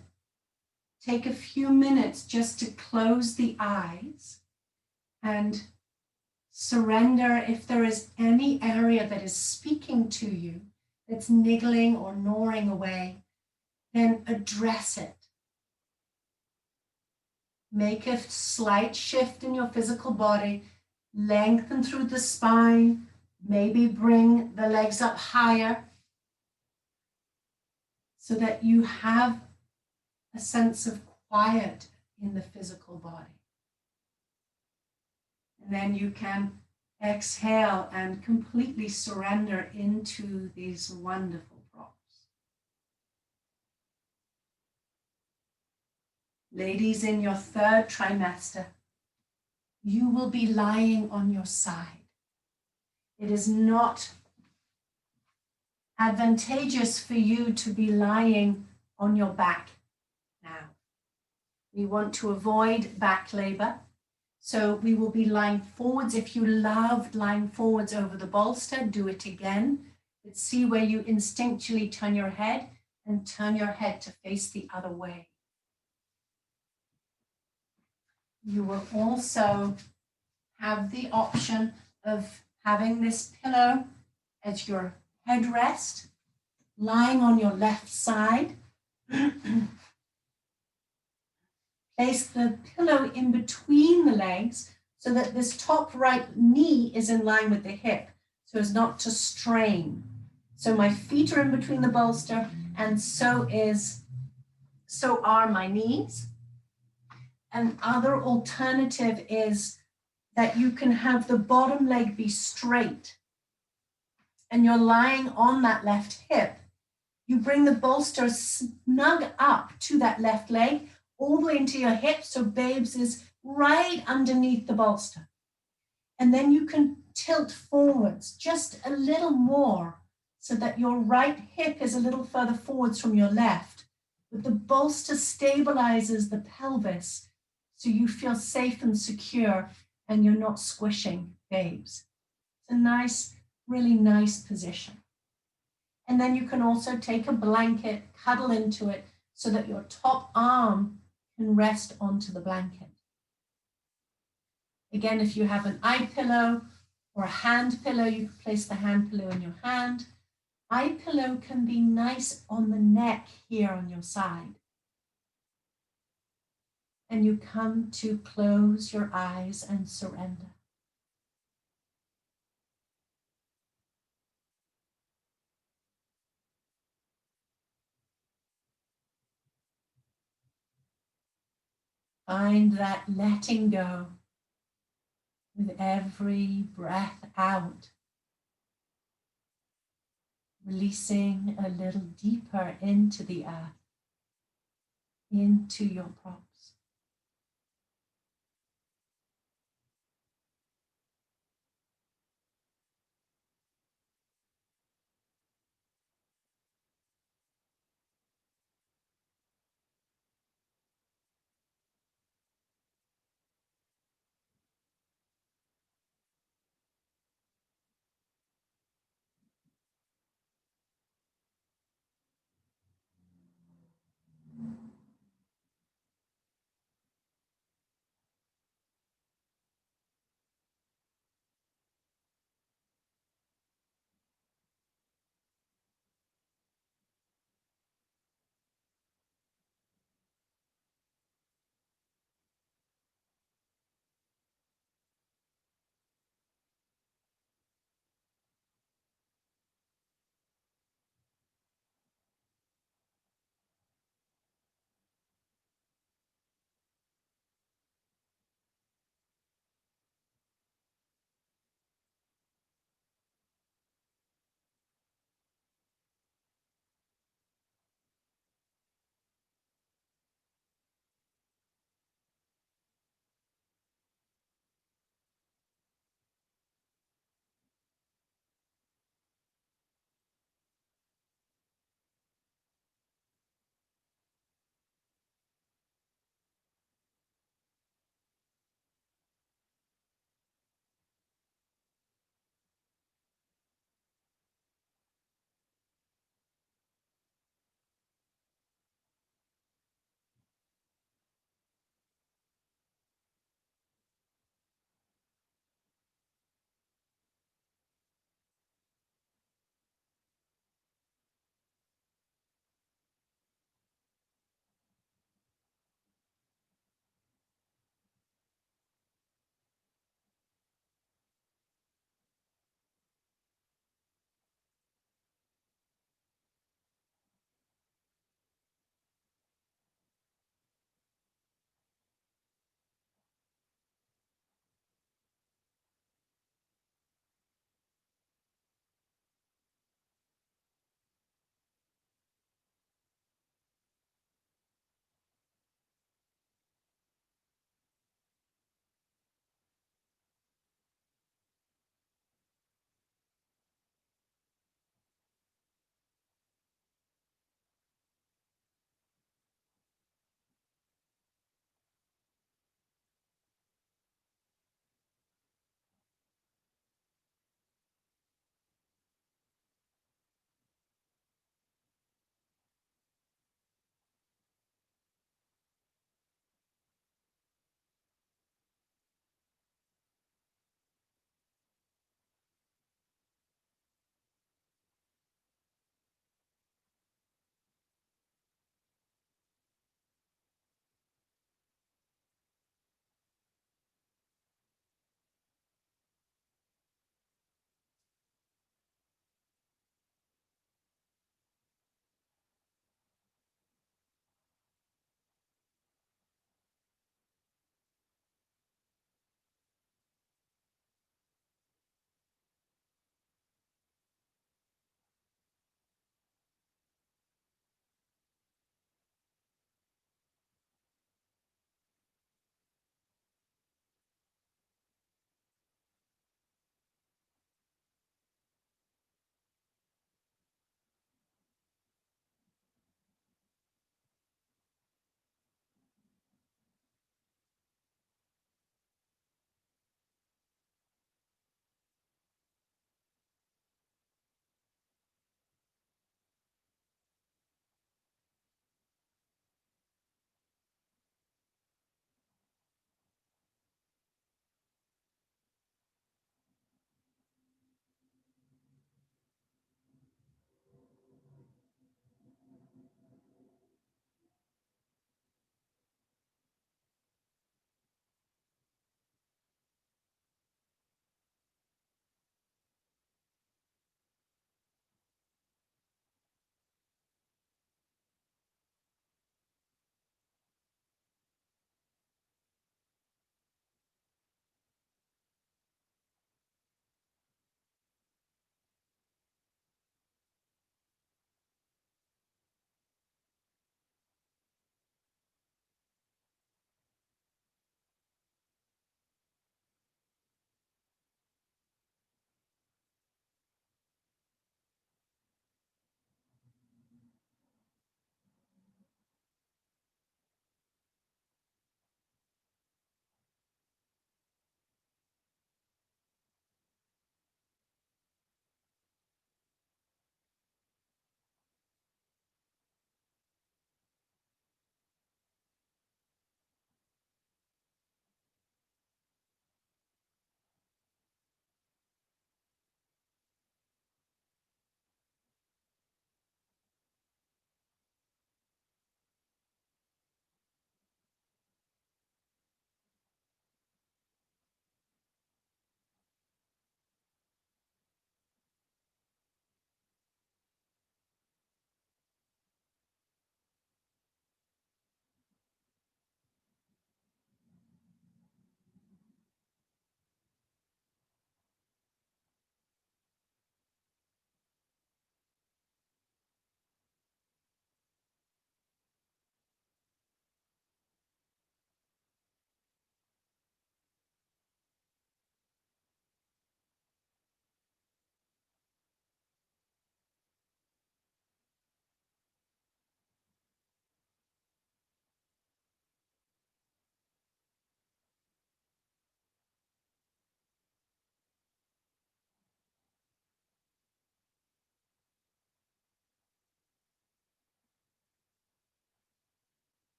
take a few minutes just to close the eyes and surrender if there is any area that is speaking to you, that's niggling or gnawing away, then address it. Make a slight shift in your physical body, lengthen through the spine, maybe bring the legs up higher so that you have a sense of quiet in the physical body. And then you can exhale and completely surrender into these wonderful props. Ladies, in your third trimester, you will be lying on your side. It is not advantageous for you to be lying on your back now. We want to avoid back labor. So we will be lying forwards. If you loved lying forwards over the bolster, do it again. But see where you instinctually turn your head and turn your head to face the other way. You will also have the option of having this pillow as your headrest, lying on your left side. Place the pillow in between the legs so that this top right knee is in line with the hip, so as not to strain. So my feet are in between the bolster, and so are my knees. Another alternative is that you can have the bottom leg be straight and you're lying on that left hip. You bring the bolster snug up to that left leg, all the way into your hip, so babes is right underneath the bolster. And then you can tilt forwards just a little more so that your right hip is a little further forwards from your left. But the bolster stabilizes the pelvis so you feel safe and secure and you're not squishing babes. It's a nice, really nice position. And then you can also take a blanket, cuddle into it so that your top arm can rest onto the blanket. Again, if you have an eye pillow or a hand pillow, you can place the hand pillow in your hand. Eye pillow can be nice on the neck here on your side. And you come to close your eyes and surrender. Find that letting go with every breath out, releasing a little deeper into the earth, into your props.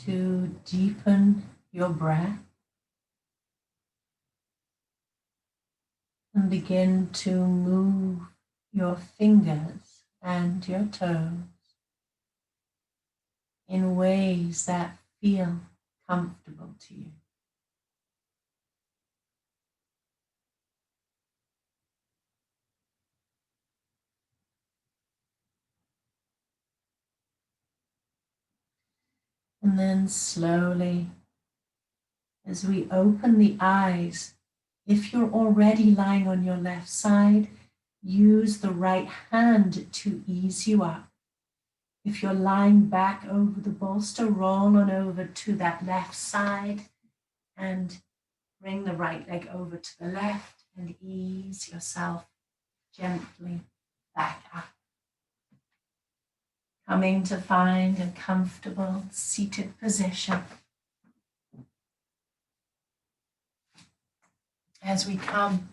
to deepen your breath and begin to move your fingers and your toes in ways that feel comfortable to you. And then slowly, as we open the eyes, if you're already lying on your left side, use the right hand to ease you up. If you're lying back over the bolster, roll on over to that left side and bring the right leg over to the left and ease yourself gently back up. Coming to find a comfortable seated position. As we come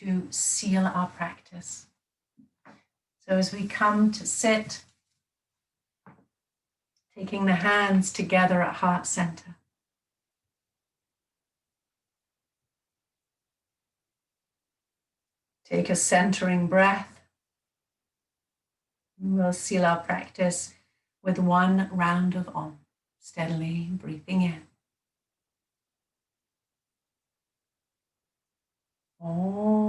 to seal our practice. So as we come to sit, taking the hands together at heart center. Take a centering breath. We'll seal our practice with one round of Om, steadily breathing in. Om.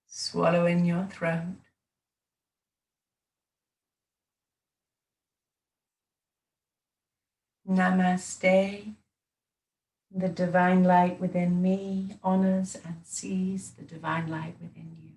Swallow in your throat. Namaste. The divine light within me honors and sees the divine light within you.